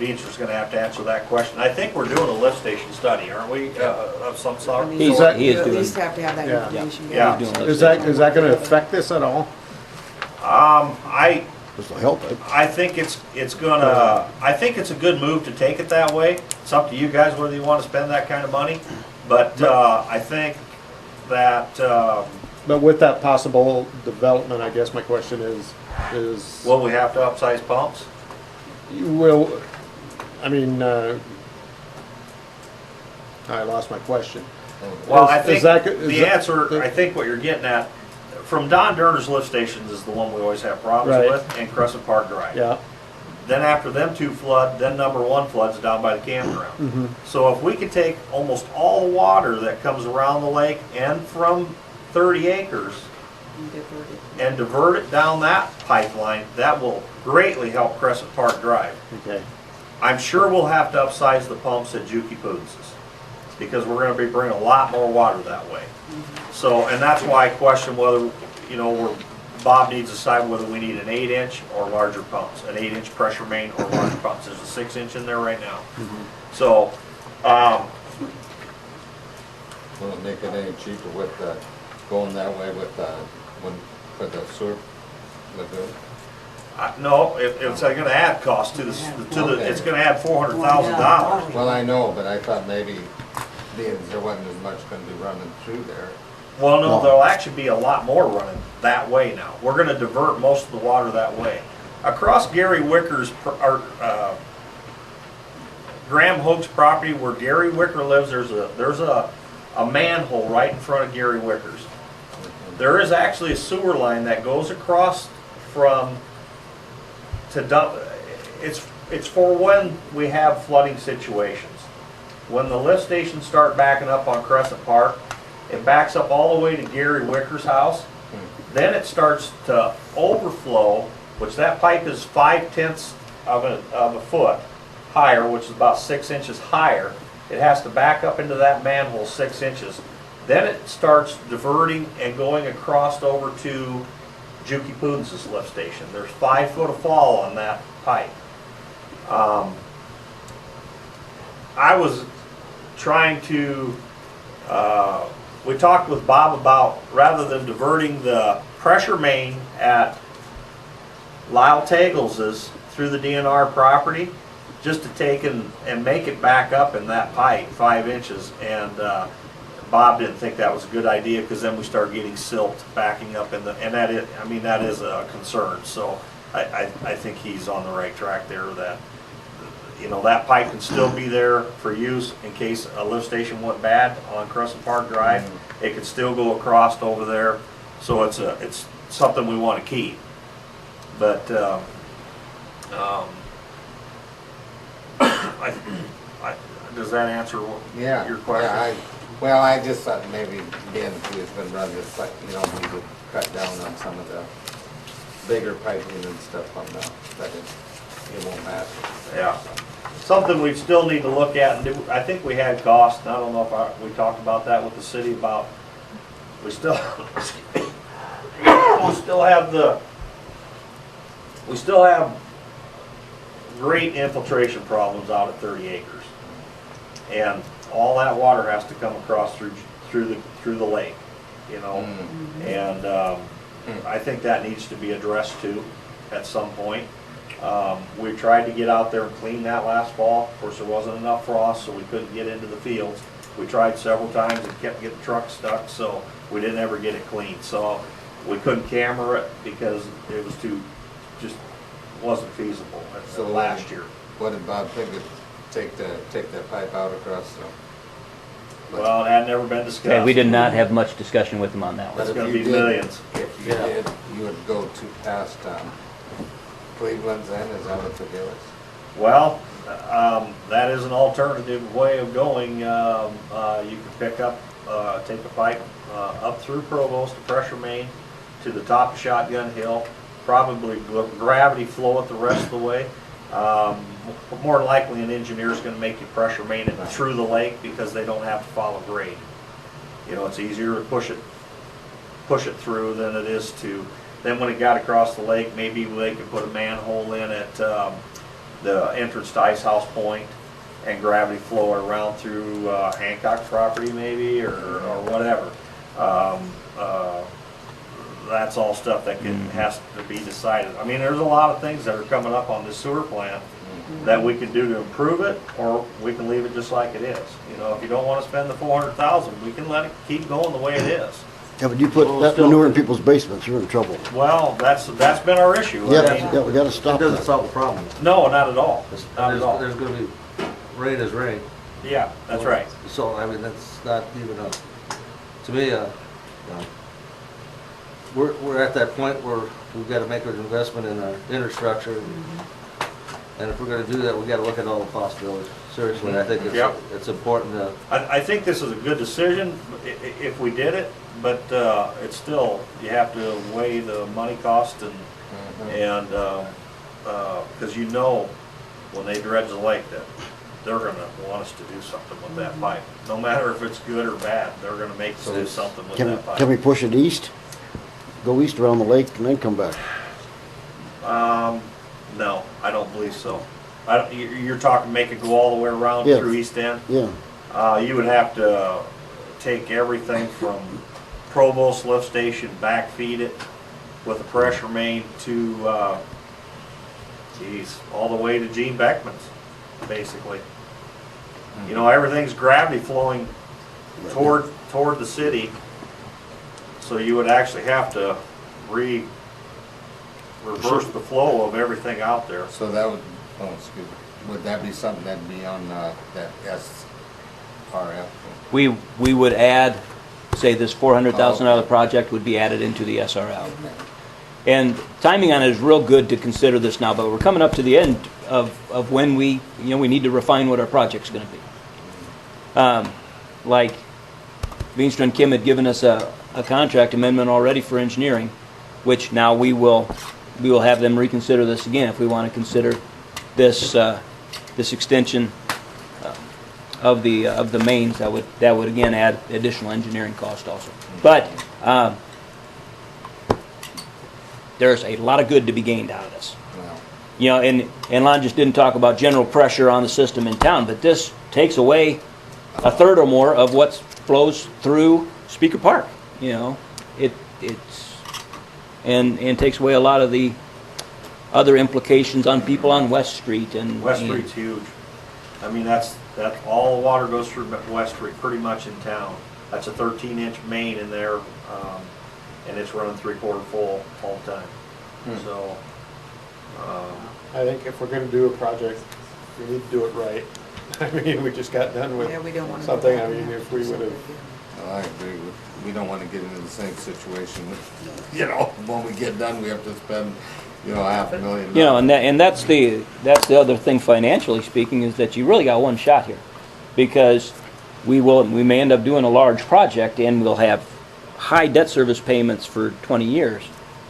Speaker 8: Veenstra's gonna have to answer that question. I think we're doing a lift station study, aren't we, of some sort?
Speaker 13: He is
Speaker 12: You
Speaker 13: doing.
Speaker 12: at least have to have that
Speaker 14: Yeah.
Speaker 12: information.
Speaker 8: Yeah.
Speaker 13: He's doing
Speaker 14: Is that going to affect this at all?
Speaker 2: This will help it.
Speaker 8: I think it's a good move to take it that way. It's up to you guys whether you wanna spend that kind of money, but, I think that,
Speaker 14: But with that possible development, I guess my question is
Speaker 8: will we have to upsize pumps?
Speaker 14: I mean, I lost my question.
Speaker 8: Well,
Speaker 14: Is-
Speaker 8: I
Speaker 14: is
Speaker 8: think
Speaker 14: that- is
Speaker 8: the
Speaker 14: that-
Speaker 8: answer, I think what you're getting at, from Don Derner's lift stations is the one we always have problems
Speaker 14: Right.
Speaker 8: with, and Crescent Park Drive.
Speaker 14: Yeah.
Speaker 8: Then after them two flood, then number 1 floods down by the campground.
Speaker 14: Mhm.
Speaker 8: So if we could take almost all the water that comes around the lake and from 30 acres and divert it down that pipeline, that will greatly help Crescent Park Drive.
Speaker 14: Okay.
Speaker 8: I'm sure we'll have to upsize the pumps at Juki Poods's, because we're gonna be bringing a lot more water that way. So, and that's why I question whether, Bob needs to decide whether we need an 8-inch or larger pumps, an 8-inch pressure main or larger pumps. There's a 6-inch in there right now. So,
Speaker 11: Will it make it any cheaper with going that way with for the sewer lagoon?
Speaker 8: no, it's gonna add cost to it's gonna add $400,000.
Speaker 11: Well, I know, but I thought maybe there wasn't as much going to be running through there.
Speaker 8: Well, no, there'll actually be a lot more running that way now. We're gonna divert most of the water that way. Across Gary Wicker's, Graham Hoag's property where Gary Wicker lives, there's a manhole right in front of Gary Wicker's. There is actually a sewer line that goes across to dump, it's for when we have flooding situations. When the lift stations start backing up on Crescent Park, it backs up all the way to Gary Wicker's house. Then it starts to overflow, which that pipe is 5/10 of a foot higher, which is about 6 inches higher. It has to back up into that manhole 6 inches. Then it starts diverting and going across over to Juki Poods's lift station. There's 5 foot of fall on that pipe. I was trying to, we talked with Bob about, rather than diverting the pressure main at Lyle Tagles's through the DNR property, just to take and make it back up in that pipe 5 inches. And Bob didn't think that was a good idea, because then we start getting silt backing up and that is a concern. So I think he's on the right track there, that that pipe can still be there for use in case a lift station went bad on Crescent Park Drive. It could still go across over there, so it's something we want to keep. But Does that answer
Speaker 11: Yeah.
Speaker 8: your question?
Speaker 11: Well, I just thought maybe being he was been running this, like, you know, we would cut down on some of the bigger piping and stuff on the, but it won't matter.
Speaker 8: Yeah. Something we still need to look at and do, I think we had cost, and I don't know if we talked about that with the city about, we still have great infiltration problems out at 30 acres. And all that water has to come across through the lake, you know? And I think that needs to be addressed too at some point. We tried to get out there and clean that last fall. Of course, there wasn't enough frost, so we couldn't get into the fields. We tried several times and kept getting trucks stuck, so we didn't ever get it cleaned. So we couldn't camera it because it was just wasn't feasible last year.
Speaker 11: What did Bob Pickett take that pipe out across the?
Speaker 8: Well, it had never been discussed.
Speaker 13: Okay, we did not have much discussion with him on that one.
Speaker 8: It's gonna be millions.
Speaker 11: If you did, you would go to past Cleveland's then, is that what the deal is?
Speaker 8: Well, that is an alternative way of going. You can pick up, take a pipe up through Provost to pressure main to the top of Shotgun Hill, probably gravity flow it the rest of the way. More than likely an engineer is going to make you pressure main it through the lake because they don't have to follow grade. You know, it's easier to push it through than it is to. Then when it got across the lake, maybe they could put a manhole in at the entrance to Ice House Point and gravity flow it around through Hancock's property maybe or whatever. That's all stuff that has to be decided. I mean, there's a lot of things that are coming up on this sewer plant that we can do to improve it, or we can leave it just like it is. You know, if you don't want to spend the $400,000, we can let it keep going the way it is.
Speaker 2: Yeah, but you put that manure in people's basements, you're in trouble.
Speaker 8: Well, that's been our issue.
Speaker 2: Yeah,
Speaker 8: I mean,
Speaker 2: yeah, we gotta stop
Speaker 18: It doesn't
Speaker 2: that.
Speaker 18: solve the problem.
Speaker 8: no, not at all. Not at all.
Speaker 18: There's gonna be, rain is rain.
Speaker 8: Yeah, that's right.
Speaker 18: So, I mean, that's not even a, to me, we're at that point where we've gotta make an investment in our infrastructure. And if we're gonna do that, we gotta look at all the possibilities. Seriously, I think it's important to.
Speaker 8: I think this is a good decision if we did it, but it's still, you have to weigh the money cost and because you know when they dredge the lake that they're gonna want us to do something with that pipe. No matter if it's good or bad, they're gonna make us do something with that pipe.
Speaker 2: Can we push it east? Go east around the lake and then come back?
Speaker 8: No, I don't believe so. You're talking make it go all the way around
Speaker 2: Yeah.
Speaker 8: through East End?
Speaker 2: Yeah.
Speaker 8: You would have to take everything from Provost Lift Station, backfeed it with a pressure main to, all the way to Gene Beckman's, basically. You know, everything's gravity flowing toward the city, so you would actually have to reverse the flow of everything out there.
Speaker 11: So that would that be something that'd be on that SRF?
Speaker 13: We would add, say this $400,000 project would be added into the SRL. And timing on it is real good to consider this now, but we're coming up to the end of when we need to refine what our project's gonna be. Like Veenstra and Kim had given us a contract amendment already for engineering, which now we will have them reconsider this again if we want to consider this this extension of the mains. That would again add additional engineering cost also. But there's a lot of good to be gained out of this. You know, and Lon just didn't talk about general pressure on the system in town, but this takes away a third or more of what flows through Speaker Park. You know, it's takes away a lot of the other implications on people on West Street and
Speaker 8: West Street's huge. I mean, that all the water goes through West Street pretty much in town. That's a 13-inch main in there, and it's running 3/4 full all the time. So,
Speaker 14: I think if we're gonna do a project, we need to do it right. I mean, we just got done with
Speaker 6: Yeah, we don't wanna go
Speaker 14: something,
Speaker 6: back
Speaker 14: I mean,
Speaker 6: now.
Speaker 14: if we would've
Speaker 11: I agree with, we don't wanna get into the same situation, you know, when we get done, we have to spend, $500,000.
Speaker 13: You know, and that's the other thing financially speaking, is that you really got one shot here. Because we may end up doing a large project and we'll have high debt service payments for 20 years.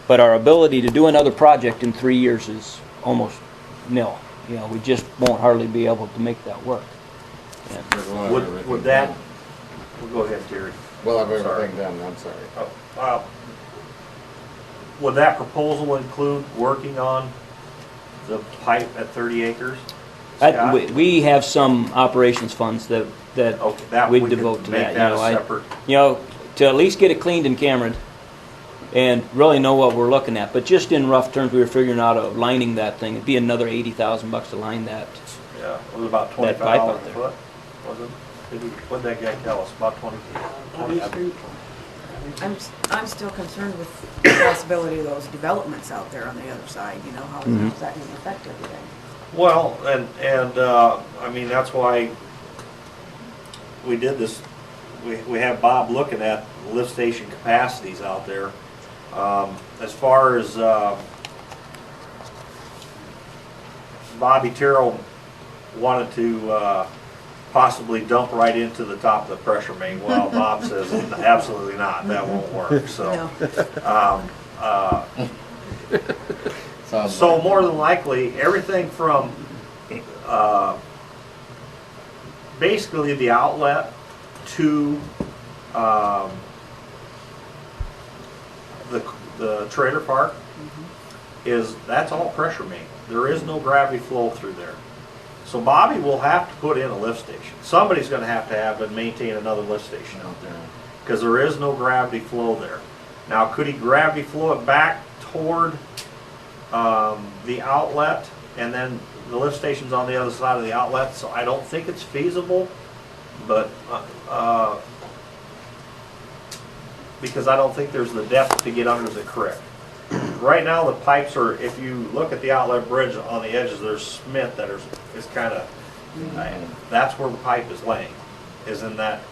Speaker 13: But our ability to do another project in 3 years is almost nil. You know, we just won't hardly be able to make that work.
Speaker 8: Would that, well, go ahead, Terry.
Speaker 11: Well, I've
Speaker 8: Sorry.
Speaker 11: everything done, I'm sorry.
Speaker 8: Would that proposal include working on the pipe at 30 acres? Scott?
Speaker 13: We have some operations funds that
Speaker 8: Okay, that
Speaker 13: we
Speaker 8: we could
Speaker 13: devote to
Speaker 8: make
Speaker 13: that.
Speaker 8: that a separate.
Speaker 13: To at least get it cleaned and cambered and really know what we're looking at. But just in rough terms, we were figuring out lining that thing. It'd be another $80,000 to line that.
Speaker 8: Yeah, it was about
Speaker 13: That pipe
Speaker 8: $25
Speaker 13: out
Speaker 8: a
Speaker 13: there.
Speaker 8: foot, wasn't it? What'd that guy tell us, about 20?
Speaker 19: I'm still concerned with the possibility of those developments out there on the other side, you know, how's that gonna affect everything?
Speaker 8: Well, I mean, that's why we did this, we have Bob looking at lift station capacities out there. As far as, Bobby Terrell wanted to, possibly dump right into the top of the pressure main. Well, Bob says absolutely not, that won't work, so. So more than likely, everything from, basically the outlet to, the trailer park that's all pressure main. There is no gravity flow through there. So Bobby will have to put in a lift station. Somebody's gonna have and maintain another lift station out there, because there is no gravity flow there. Now, could he gravity flow it back toward the outlet, and then the lift station's on the other side of the outlet? So I don't think it's feasible, but because I don't think there's the depth to get under the creek. Right now, the pipes are, if you look at the outlet bridge on the edges, there's Smith that is kind of, that's where the pipe is laying, is in that,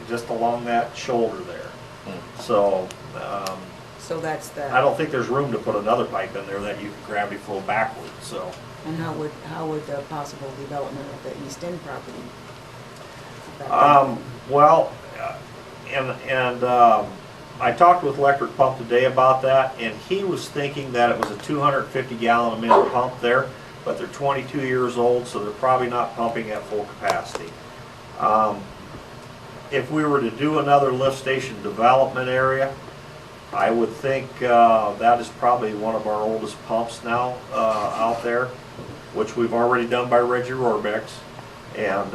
Speaker 8: just along that shoulder there. So,
Speaker 19: So that's the.
Speaker 8: I don't think there's room to put another pipe in there that you can gravity flow backwards, so.
Speaker 19: And how would the possible development of the East End property?
Speaker 8: Well, I talked with Electric Pump today about that, and he was thinking that it was a 250 gallon a minute pump there, but they're 22 years old, so they're probably not pumping at full capacity. If we were to do another lift station development area, I would think that is probably one of our oldest pumps now out there, which we've already done by Reggie Rohrbeck's. And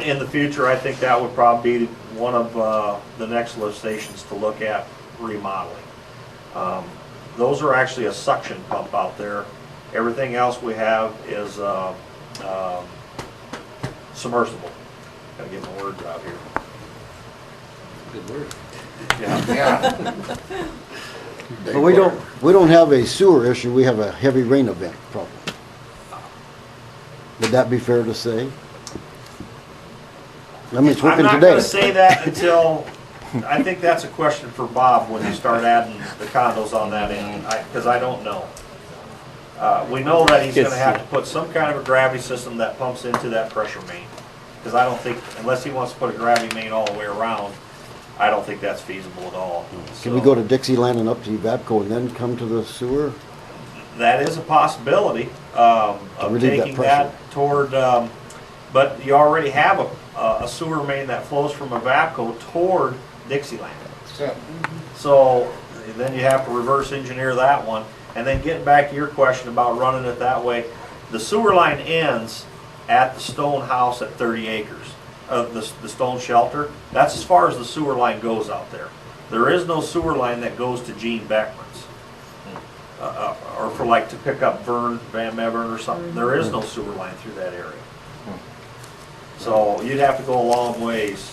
Speaker 8: in the future, I think that would probably be one of the next lift stations to look at remodeling. Those are actually a suction pump out there. Everything else we have is submersible. Gotta get my words out here.
Speaker 18: Good word.
Speaker 8: Yeah.
Speaker 2: But we don't have a sewer issue, we have a heavy rain event problem. Would that be fair to say? I mean, it's
Speaker 8: I'm
Speaker 2: working
Speaker 8: not
Speaker 2: today.
Speaker 8: gonna say that until, I think that's a question for Bob when you start adding the condos on that end, because I don't know. We know that he's gonna have to put some kind of a gravity system that pumps into that pressure main. Because I don't think, unless he wants to put a gravity main all the way around, I don't think that's feasible at all.
Speaker 2: Can we go to Dixieland and up to Evapco and then come to the sewer?
Speaker 8: That is a possibility of
Speaker 2: relieve that
Speaker 8: taking that toward, but you already have a sewer main that flows from Evapco toward Dixieland. So then you have to reverse engineer that one. And then getting back to your question about running it that way, the sewer line ends at the stone house at 30 acres. The stone shelter, that's as far as the sewer line goes out there. There is no sewer line that goes to Gene Beckman's. Or for like to pick up Van Mevern or something. There is no sewer line through that area. So you'd have to go a long ways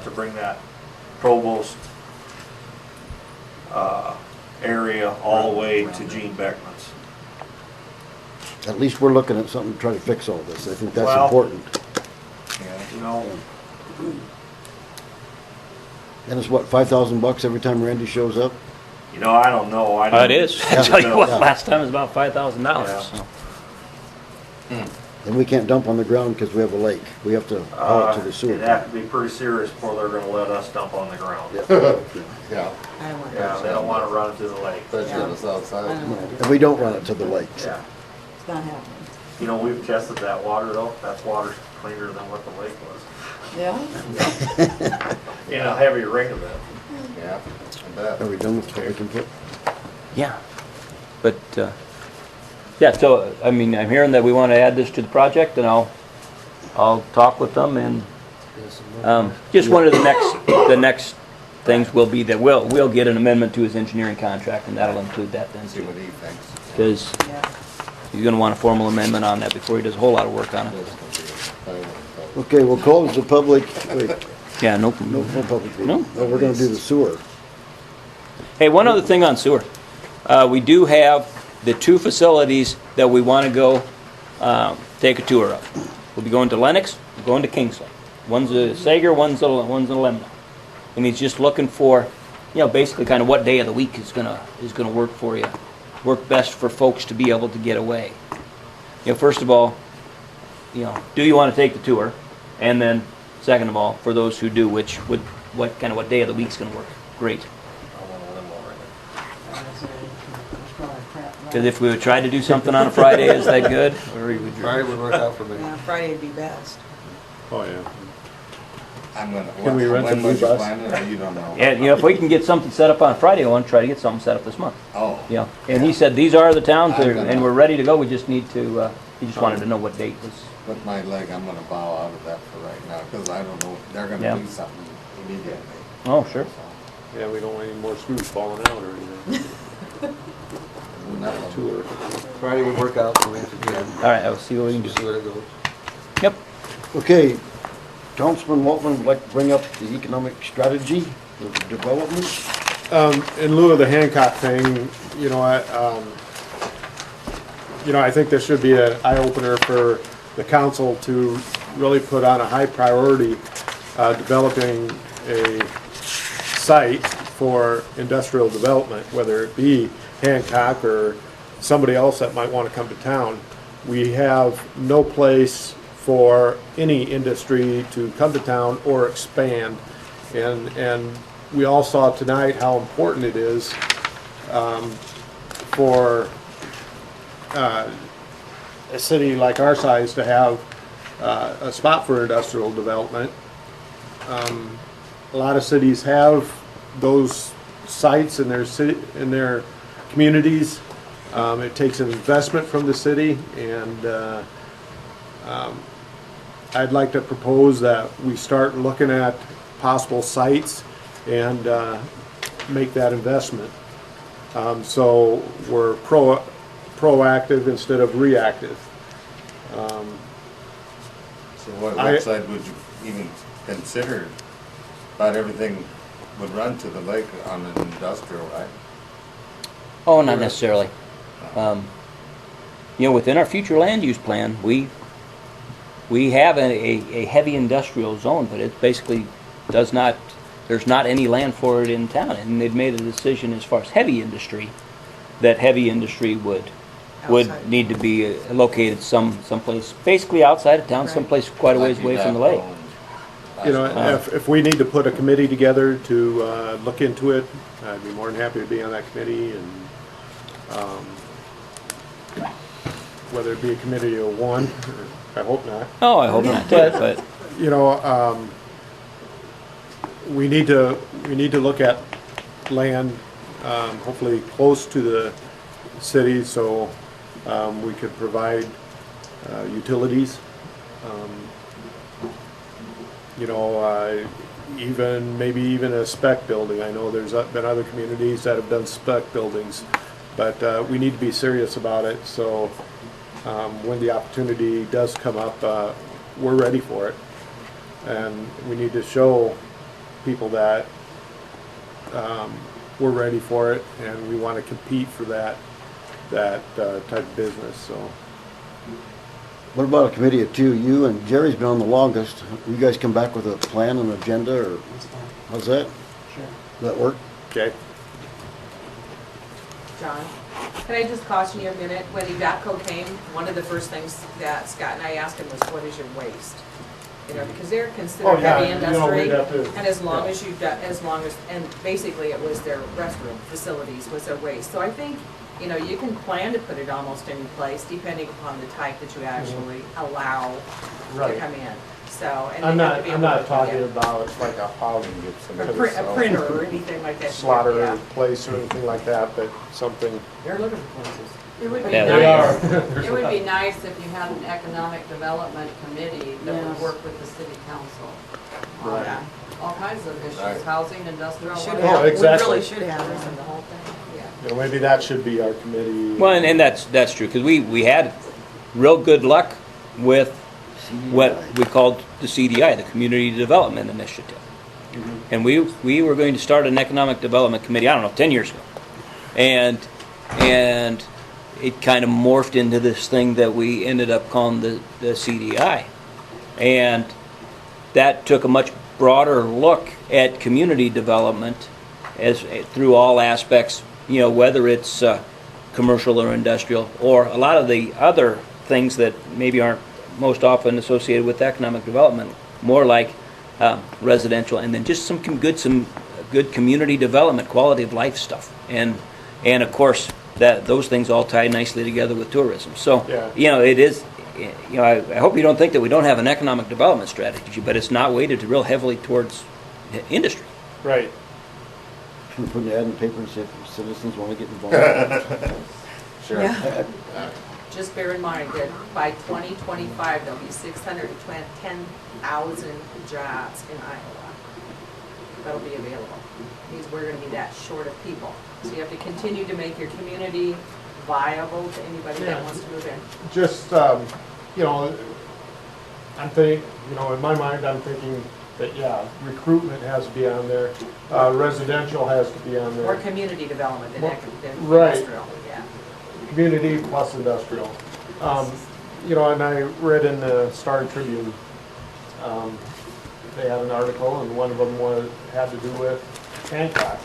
Speaker 8: to bring that Provost area all the way to Gene Beckman's.
Speaker 2: At least we're looking at something to try to fix all this. I think that's
Speaker 8: Well,
Speaker 2: important.
Speaker 8: You know,
Speaker 2: And it's what, $5,000 every time Randy shows up?
Speaker 8: You know, I don't know. I know
Speaker 13: It is. I tell you what, last time it was about $5,000. so.
Speaker 2: And we can't dump on the ground because we have a lake. We have to haul it to the sewer
Speaker 8: It'd have
Speaker 2: plant.
Speaker 8: to be pretty serious before they're gonna let us dump on the ground.
Speaker 11: Yeah.
Speaker 8: Yeah, they don't wanna run it to the lake.
Speaker 11: Especially on the south side.
Speaker 2: And we don't run it to the lake. so.
Speaker 8: Yeah.
Speaker 19: It's not happening.
Speaker 8: You know, we've tested that water though. That water's cleaner than what the lake was.
Speaker 19: Yeah?
Speaker 8: In a heavy rain event.
Speaker 11: Yeah, I bet.
Speaker 2: Are we done with public input?
Speaker 13: Yeah. But, yeah, so, I mean, I'm hearing that we want to add this to the project, and I'll talk with them, and just one of the next things will be that we'll get an amendment to his engineering contract, and that'll include that then
Speaker 11: See
Speaker 13: too.
Speaker 11: what he thinks.
Speaker 13: Because he's going to want a formal amendment on that before he does a whole lot of work on it.
Speaker 2: Okay, we'll close the public, wait,
Speaker 13: Yeah, no.
Speaker 2: no public meeting.
Speaker 13: No.
Speaker 2: No, we're gonna do the sewer.
Speaker 13: Hey, one other thing on sewer. We do have the two facilities that we want to go take a tour of. We'll be going to Lennox, we're going to Kingsley. One's a Sager, one's a Lemna. And he's just looking for, basically kind of what day of the week is gonna work for you. Work best for folks to be able to get away. First of all, do you want to take the tour? And then, second of all, for those who do, what day of the week's going to work? Great. Because if we would try to do something on a Friday, is that good? Or would you-
Speaker 18: Friday would work out for me.
Speaker 19: Yeah, Friday'd be best.
Speaker 14: Oh, yeah.
Speaker 11: I'm gonna,
Speaker 14: Can we rent a
Speaker 11: when
Speaker 14: blue
Speaker 11: was you
Speaker 14: bus?
Speaker 11: planning, or you don't know?
Speaker 13: And if we can get something set up on Friday, I want to try to get something set up this month.
Speaker 11: Oh.
Speaker 13: Yeah. And he said these are the towns,
Speaker 11: I'm gonna-
Speaker 13: and we're ready to go. We just need to. He just wanted to know what date was.
Speaker 11: With my leg, I'm gonna bow out of that for right now, because I don't know, they're
Speaker 13: Yeah.
Speaker 11: gonna do something immediately.
Speaker 13: Oh, sure.
Speaker 14: Yeah, we don't want any more screws falling out or anything.
Speaker 11: Tour.
Speaker 18: Friday would work out for me if you can.
Speaker 13: All right, I'll see what we can do.
Speaker 18: See where it goes.
Speaker 13: Yep.
Speaker 2: Okay, Councilman Waltman would like to bring up the economic strategy, the development.
Speaker 14: In lieu of the Hancock thing, I think this should be an eye-opener for the council to really put on a high priority, developing a site for industrial development, whether it be Hancock or somebody else that might want to come to town. We have no place for any industry to come to town or expand. And we all saw tonight how important it is for a city like our size to have a spot for industrial development. A lot of cities have those sites in their communities. It takes an investment from the city, and I'd like to propose that we start looking at possible sites and make that investment. So we're proactive instead of reactive.
Speaker 11: So what website would you even consider? About everything would run to the lake on an industrial, right?
Speaker 13: Oh, not necessarily. Within our future land use plan, we have a heavy industrial zone, but it basically there's not any land for it in town. And they've made a decision as far as heavy industry, that heavy industry would
Speaker 19: Outside.
Speaker 13: need to be located someplace, basically outside of town, someplace quite a ways away from the lake.
Speaker 14: If we need to put a committee together to look into it, I'd be more than happy to be on that committee, and whether it be a committee of one, I hope not.
Speaker 13: Oh, I hope not, but
Speaker 14: we need to look at land, hopefully close to the city, so we could provide utilities. Maybe even a spec building. I know there's been other communities that have done spec buildings, but we need to be serious about it. So when the opportunity does come up, we're ready for it, and we need to show people that we're ready for it, and we want to compete for that type of business. So.
Speaker 2: What about a committee of two? You and Jerry's been on the longest. You guys come back with a plan and agenda, or how's that?
Speaker 15: Sure.
Speaker 2: Does that work?
Speaker 14: Okay.
Speaker 20: John, can I just caution you a minute? When Evapco came, one of the first things that Scott and I asked him was, what is your waste? You know, because they're
Speaker 14: Oh,
Speaker 20: considered
Speaker 14: yeah,
Speaker 20: heavy
Speaker 14: you know,
Speaker 20: industry.
Speaker 14: we'd have to-
Speaker 20: And as long
Speaker 14: yeah.
Speaker 20: as you've got, and basically it was their restroom facilities was their waste. So I think, you know, you can plan to put it almost any place depending upon the type that you actually allow to
Speaker 14: Mm-hmm. Right.
Speaker 20: come in. So, and
Speaker 14: I'm
Speaker 20: they have
Speaker 14: not,
Speaker 20: to be
Speaker 14: I'm
Speaker 20: able
Speaker 14: not
Speaker 20: to-
Speaker 14: talking
Speaker 20: yeah.
Speaker 14: about like a housing
Speaker 20: A printer or anything like that.
Speaker 14: slaughter
Speaker 20: Yeah.
Speaker 14: place or anything like that, but something.
Speaker 20: They're looking for places.
Speaker 12: It would be
Speaker 13: Yeah,
Speaker 14: they are.
Speaker 12: nice, it would be nice if you had an economic development committee that would
Speaker 19: Yes.
Speaker 12: work with the city council on
Speaker 14: Right.
Speaker 12: all kinds of issues,
Speaker 11: Right.
Speaker 12: housing, industrial.
Speaker 19: Should
Speaker 12: whatever.
Speaker 14: Oh,
Speaker 19: have, we
Speaker 14: exactly.
Speaker 19: really should have
Speaker 20: And
Speaker 19: them.
Speaker 20: the whole thing, yeah.
Speaker 14: You know, maybe that should be our committee.
Speaker 13: Well, and that's true, because we had real good luck with what we called the CDI, the Community Development Initiative. And we were going to start an economic development committee, I don't know, 10 years ago. And it kind of morphed into this thing that we ended up calling the CDI. And that took a much broader look at community development as through all aspects, you know, whether it's commercial or industrial, or a lot of the other things that maybe aren't most often associated with economic development, more like residential, and then just some good community development, quality of life stuff, and of course that those things all tie nicely together with tourism. So
Speaker 14: Yeah.
Speaker 13: you know, it is. You know, I hope you don't think that we don't have an economic development strategy, but it's not weighted real heavily towards industry.
Speaker 14: Right.
Speaker 2: Should we put an ad in the paper and see if citizens want to get involved?
Speaker 11: Sure.
Speaker 19: Yeah.
Speaker 20: Just bear in mind that by 2025, there'll be 610,000 jobs in Iowa that'll be available. Means we're gonna be that short of people. So you have to continue to make your community viable to anybody that
Speaker 14: Yeah.
Speaker 20: wants to move in.
Speaker 14: Just, you know, I'm thinking, you know, in my mind, I'm thinking that, yeah, recruitment has to be on there, residential has to be on
Speaker 20: Or
Speaker 14: there.
Speaker 20: community development than
Speaker 14: Well,
Speaker 20: than
Speaker 14: right.
Speaker 20: industrial, yeah.
Speaker 14: Community plus industrial. You know, and I read in the Star Tribune, they had an article, and one of them had to do with Hancock,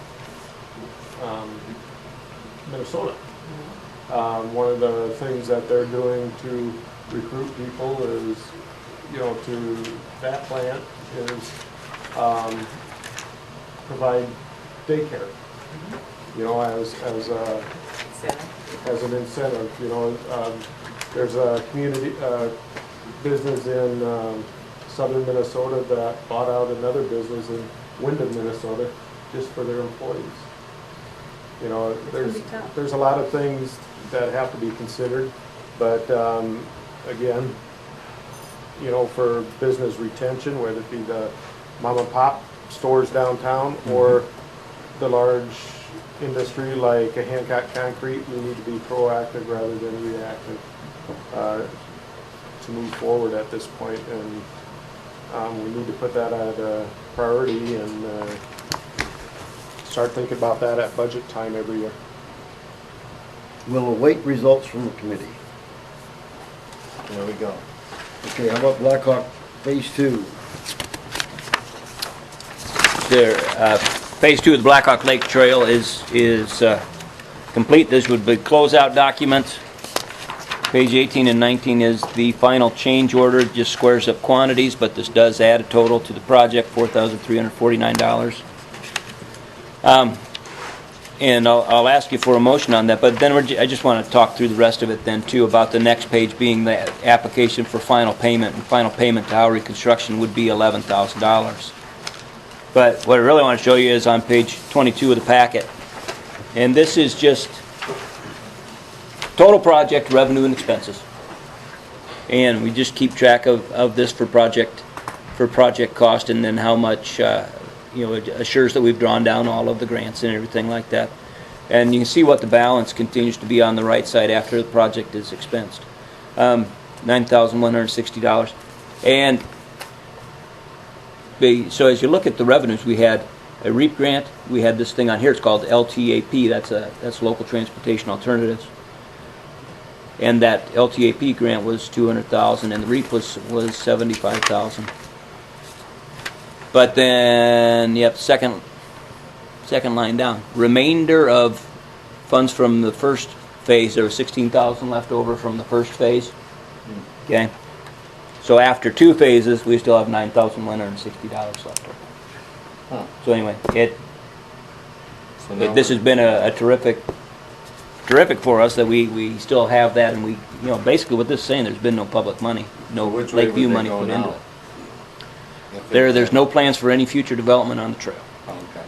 Speaker 14: Minnesota. One of the things that they're doing to recruit people is, you know, to that plant is provide daycare. You know, as an incentive. You know, there's a community business in southern Minnesota that bought out another business in Wyndham, Minnesota, just for their employees. You know, there's a lot of things that have to be considered, but again, you know, for business retention, whether it be the mom and pop stores downtown or the large industry like a Hancock Concrete, we need to be proactive rather than reactive to move forward at this point, and we need to put that at a priority and start thinking about that at budget time every year.
Speaker 2: We'll await results from the committee.
Speaker 11: There we go.
Speaker 2: Okay, how about Blackhawk Phase 2?
Speaker 13: Phase 2 of the Blackhawk Lake Trail is complete. This would be closeout documents. Page 18 and 19 is the final change order. It just squares up quantities, but this does add a total to the project, $4,349. And I'll ask you for a motion on that, but then I just want to talk through the rest of it then too, about the next page being the application for final payment, and final payment to Howery Construction would be $11,000. But what I really want to show you is on page 22 of the packet. And this is just total project revenue and expenses. And we just keep track of this for project cost, and then how much you know, it assures that we've drawn down all of the grants and everything like that. And you can see what the balance continues to be on the right side after the project is expensed. $9,160. And so as you look at the revenues, we had a REAP grant. We had this thing on here. It's called LTAP. That's Local Transportation Alternatives. And that LTAP grant was $200,000, and the REAP was $75,000. But then, yep, second second line down. Remainder of funds from the first phase, there was 16,000 left over from the first phase. Okay? So after 2 phases, we still have $9,160 left over.
Speaker 11: Huh.
Speaker 13: So anyway,
Speaker 11: So now
Speaker 13: this has been a terrific for us that we still have that, and we, basically what this is saying, there's been no public money, no
Speaker 11: Which way would
Speaker 13: Lakeview
Speaker 11: they
Speaker 13: money
Speaker 11: go
Speaker 13: put
Speaker 11: now?
Speaker 13: into it. There's no plans for any future development on the trail.
Speaker 11: Okay.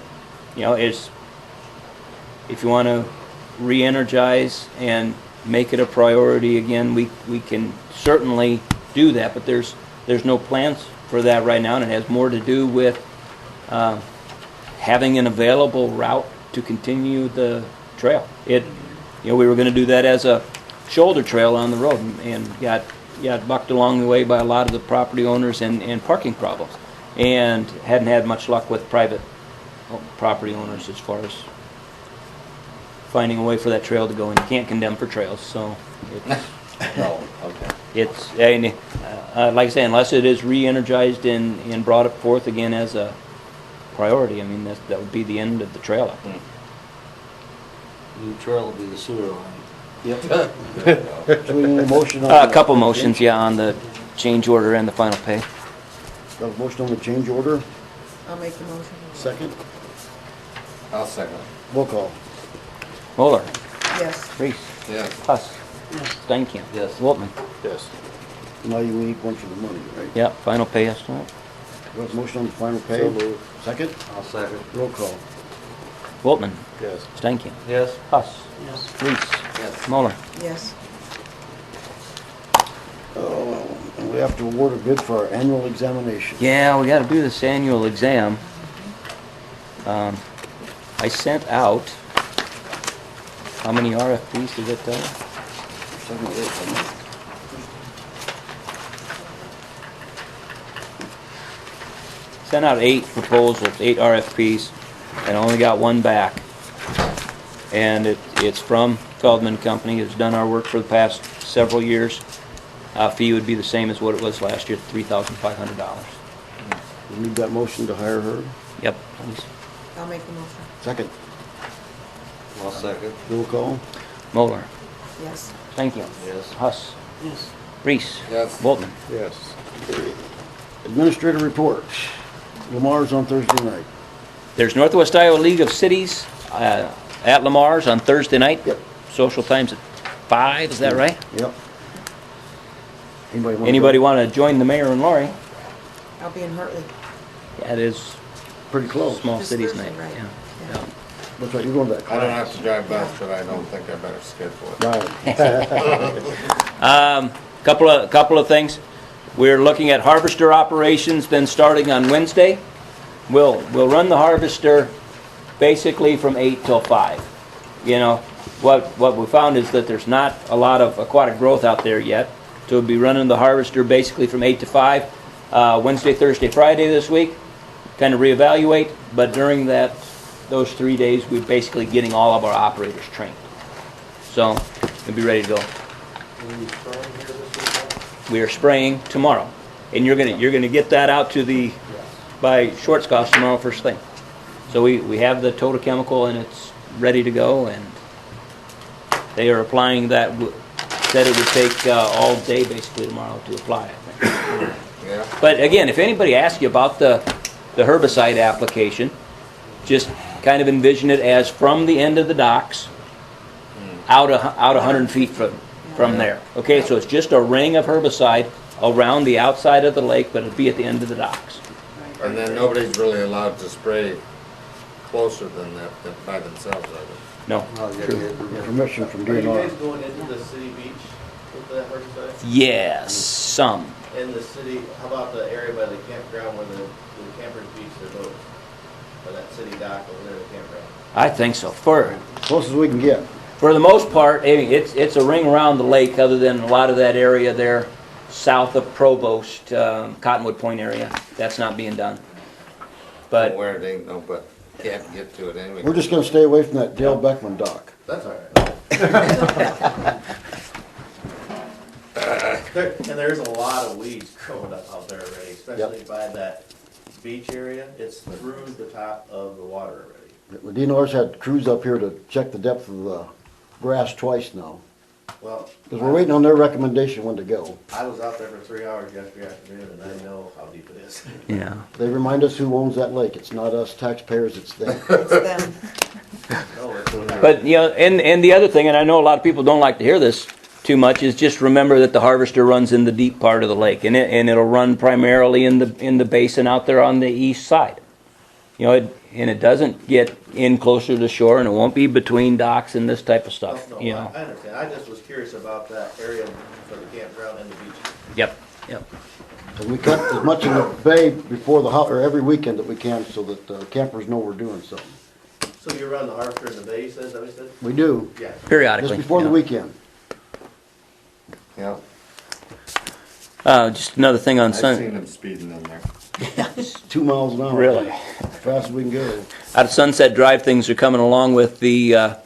Speaker 13: If you want to re-energize and make it a priority again, we can certainly do that, but there's no plans for that right now, and it has more to do with having an available route to continue the trail. We were going to do that as a shoulder trail on the road, and got bucked along the way by a lot of the property owners and parking problems, and hadn't had much luck with private property owners as far as finding a way for that trail to go, and you can't condemn for trails, so it's,
Speaker 11: No, okay.
Speaker 13: it's like I say, unless it is re-energized and brought up forth again as a priority, I mean, that would be the end of the trail, I think.
Speaker 18: New trail will be the sewer line.
Speaker 2: Yep. So we need a motion on
Speaker 13: A couple motions, on the change order and the final pay.
Speaker 2: Got a motion on the change order,
Speaker 19: I'll make the motion.
Speaker 2: second,
Speaker 11: I'll second.
Speaker 2: roll call.
Speaker 13: Moeller,
Speaker 19: Yes.
Speaker 13: Reese,
Speaker 11: Yes.
Speaker 13: Huss,
Speaker 15: Yes.
Speaker 13: Steinkamp.
Speaker 18: Yes.
Speaker 13: Woltman.
Speaker 2: Yes. Now you need one for the money, right?
Speaker 13: Yep, final pay estimate.
Speaker 2: Got a motion on the final pay?
Speaker 18: So moved.
Speaker 2: Second,
Speaker 18: I'll second.
Speaker 2: roll call.
Speaker 13: Woltman.
Speaker 2: Yes.
Speaker 13: Steinkamp.
Speaker 18: Yes.
Speaker 13: Huss.
Speaker 15: Yes.
Speaker 13: Reese.
Speaker 18: Yes.
Speaker 13: Moeller.
Speaker 19: Yes.
Speaker 2: Oh, and we have to award a bid for our annual examination.
Speaker 13: Yeah, we gotta do this annual exam. I sent out, how many RFPs did it tell you?
Speaker 2: 7 or 8, isn't it?
Speaker 13: Sent out 8 proposals, 8 RFPs, and only got one back. And it's from Feldman Company, who's done our work for the past several years. Fee would be the same as what it was last year, $3,500.
Speaker 2: We need that motion to hire her.
Speaker 13: Yep, please.
Speaker 19: I'll make the motion.
Speaker 2: Second,
Speaker 18: I'll second.
Speaker 2: roll call.
Speaker 13: Moeller.
Speaker 19: Yes.
Speaker 13: Thank you.
Speaker 18: Yes.
Speaker 13: Huss.
Speaker 15: Yes.
Speaker 13: Reese.
Speaker 11: Yes.
Speaker 13: Boltman.
Speaker 2: Yes. Administrative report. Lamar's on Thursday night.
Speaker 13: There's Northwest Iowa League of Cities at Lamar's on Thursday night.
Speaker 2: Yep.
Speaker 13: Social times at 5, is that right?
Speaker 2: Yep.
Speaker 13: Anybody want to join the mayor and Lori?
Speaker 19: I'll be in Hartley.
Speaker 13: Yeah, it is
Speaker 2: Pretty close.
Speaker 13: small
Speaker 19: This
Speaker 13: cities
Speaker 19: Thursday,
Speaker 13: night.
Speaker 19: right.
Speaker 13: Yeah.
Speaker 19: Yeah.
Speaker 2: That's right, you're going to that
Speaker 11: I don't
Speaker 2: class.
Speaker 11: have to drive bus, but I don't think I better schedule it.
Speaker 2: Right.
Speaker 13: Couple of things. We're looking at harvester operations then starting on Wednesday. We'll run the harvester basically from 8 till 5. What we found is that there's not a lot of aquatic growth out there yet. So we'll be running the harvester basically from 8 to 5, Wednesday, Thursday, Friday this week, kind of reevaluate, but during those 3 days, we're basically getting all of our operators trained. So we'll be ready to go. We are spraying tomorrow, and you're gonna get that out to by Schwarzkopf tomorrow first thing. So we have the total chemical and it's ready to go, and they are applying that. Said it would take all day basically tomorrow to apply, I think.
Speaker 11: Yeah.
Speaker 13: But again, if anybody asks you about the herbicide application, just kind of envision it as from the end of the docks out 100 feet from there. Okay, so it's just a ring of herbicide around the outside of the lake, but it'll be at the end of the docks.
Speaker 11: And then nobody's really allowed to spray closer than that by themselves, are they?
Speaker 13: No.
Speaker 2: Permission from
Speaker 9: Are you guys
Speaker 2: DNR.
Speaker 9: going into the city beach with the herbicide?
Speaker 13: Yes, some.
Speaker 9: In the city, how about the area by the campground where the campers beach their boats? By that city dock over there, the campground?
Speaker 13: I think so.
Speaker 2: Close as we can get.
Speaker 13: For the most part, I mean, it's a ring around the lake, other than a lot of that area there south of Provost, Cottonwood Point area. That's not being done. But
Speaker 11: where it ain't no, but can't get to it anyway.
Speaker 2: We're just gonna stay away from that Dale Beckman dock.
Speaker 9: That's all right. And there's a lot of weeds growing up out there already, especially by that beach area. It's through the top of the water already.
Speaker 2: The DNR's had crews up here to check the depth of the grass twice now.
Speaker 18: Well,
Speaker 2: Because we're waiting on their recommendation when to go.
Speaker 18: I was out there for 3 hours yesterday afternoon, and I know how deep it is.
Speaker 13: Yeah.
Speaker 2: They remind us who owns that lake. It's not us taxpayers, it's them.
Speaker 19: It's them.
Speaker 18: No, it's
Speaker 13: But, you know, and the other thing, and I know a lot of people don't like to hear this too much, is just remember that the harvester runs in the deep part of the lake, and it'll run primarily in the basin out there on the east side. You know, it doesn't get in closer to shore, and it won't be between docks and this type of stuff,
Speaker 18: No,
Speaker 13: you know.
Speaker 18: I understand. I just was curious about that area for the campground and the beach.
Speaker 13: Yep, yep.
Speaker 2: And we cut as much in the bay before or every weekend that we can so that campers know we're doing something.
Speaker 18: So you run the harvester in the bay, you said, is that what you said?
Speaker 2: We do.
Speaker 18: Yeah.
Speaker 13: Periodically.
Speaker 2: Just before the
Speaker 13: yeah.
Speaker 2: weekend.
Speaker 11: Yeah.
Speaker 13: Just another thing on
Speaker 11: I've
Speaker 13: Sunday.
Speaker 11: seen them speeding in there.
Speaker 2: 2 miles an hour.
Speaker 13: Really?
Speaker 2: As fast as we can go.
Speaker 13: Out of Sunset Drive, things are coming along with the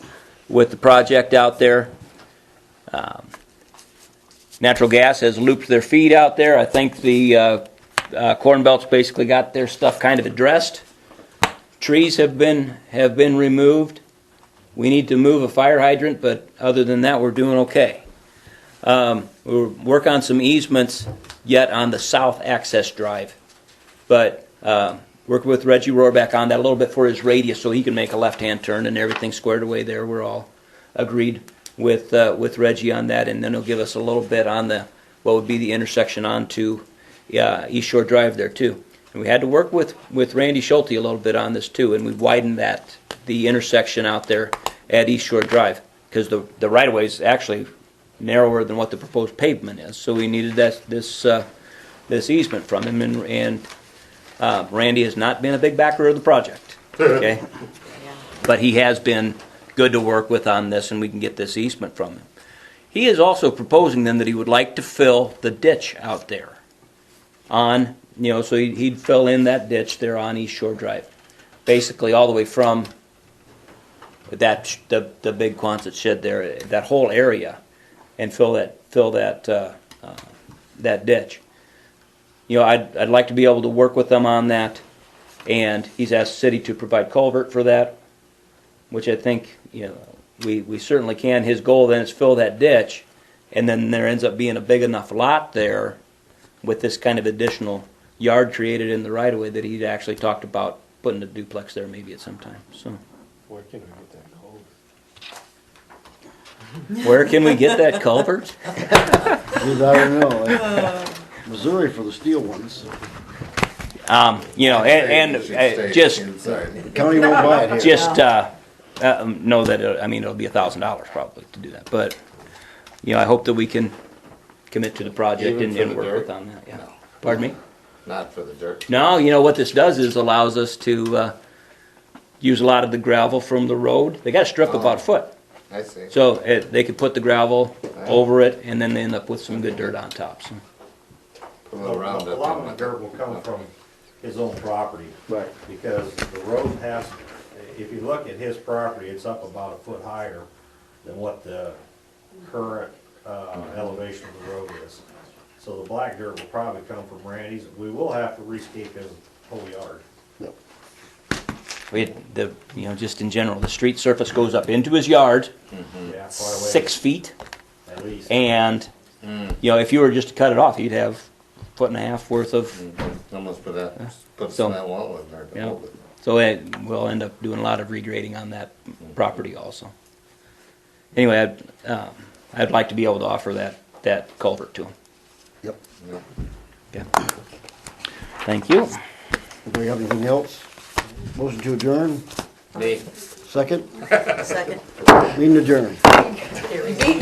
Speaker 13: project out there. Natural Gas has looped their feed out there. I think the Corn Belt's basically got their stuff kind of addressed. Trees have been removed. We need to move a fire hydrant, but other than that, we're doing okay. We'll work on some easements yet on the south access drive, but working with Reggie Rohrbeck on that a little bit for his radius so he can make a left-hand turn and everything squared away there. We're all agreed with Reggie on that, and then he'll give us a little bit on what would be the intersection onto East Shore Drive there too. And we had to work with Randy Schulte a little bit on this too, and we widened the intersection out there at East Shore Drive because the right-of-way is actually narrower than what the proposed pavement is. So we needed this easement from him, and Randy has not been a big backer of the project, okay? But he has been good to work with on this, and we can get this easement from him. He is also proposing then that he would like to fill the ditch out there on, so he'd fill in that ditch there on East Shore Drive, basically all the way from the big Quonset shed there, that whole area, and fill that ditch. I'd like to be able to work with them on that, and he's asked the city to provide culvert for that, which I think we certainly can. His goal then is fill that ditch, and then there ends up being a big enough lot there with this kind of additional yard created in the right of way that he'd actually talked about putting a duplex there maybe at some time. So
Speaker 16: Where can we get that culvert?
Speaker 13: where can we get that culvert?
Speaker 2: I don't know. Missouri for the steel ones.
Speaker 13: Just
Speaker 2: County won't buy it here.
Speaker 13: just know that it'll be $1,000 probably to do that. But I hope that we can commit to the project
Speaker 11: Even for
Speaker 13: and
Speaker 11: the
Speaker 13: work
Speaker 11: dirt?
Speaker 13: with on that. Yeah. Pardon me?
Speaker 11: Not for the dirt.
Speaker 13: No, what this does is allows us to use a lot of the gravel from the road. They got to strip about a foot.
Speaker 11: I see.
Speaker 13: So they could put the gravel over it, and then they end up with some good dirt on top. So.
Speaker 11: Put a little round
Speaker 8: A
Speaker 11: up
Speaker 8: lot
Speaker 11: on
Speaker 8: of the dirt will come from his own property.
Speaker 2: Right.
Speaker 8: Because the road has, if you look at his property, it's up about a foot higher than what the current elevation of the road is. So the black dirt will probably come from Randy's. We will have to rescape his whole yard.
Speaker 13: Just in general, the street surface goes up into his yard,
Speaker 8: Yeah, quite a ways,
Speaker 13: 6 feet,
Speaker 8: at least.
Speaker 13: and if you were just to cut it off, you'd have 1.5 feet worth of.
Speaker 11: Almost put
Speaker 13: So-
Speaker 11: some of that wall in there to
Speaker 13: Yeah.
Speaker 11: hold it.
Speaker 13: So we'll end up doing a lot of regrading on that property also. Anyway, I'd like to be able to offer that culvert to him.
Speaker 2: Yep.
Speaker 13: Okay. Thank you.
Speaker 2: Anybody have anything else? Motion to adjourn?
Speaker 11: Me.
Speaker 2: Second?
Speaker 19: Second.
Speaker 2: Meeting adjourned.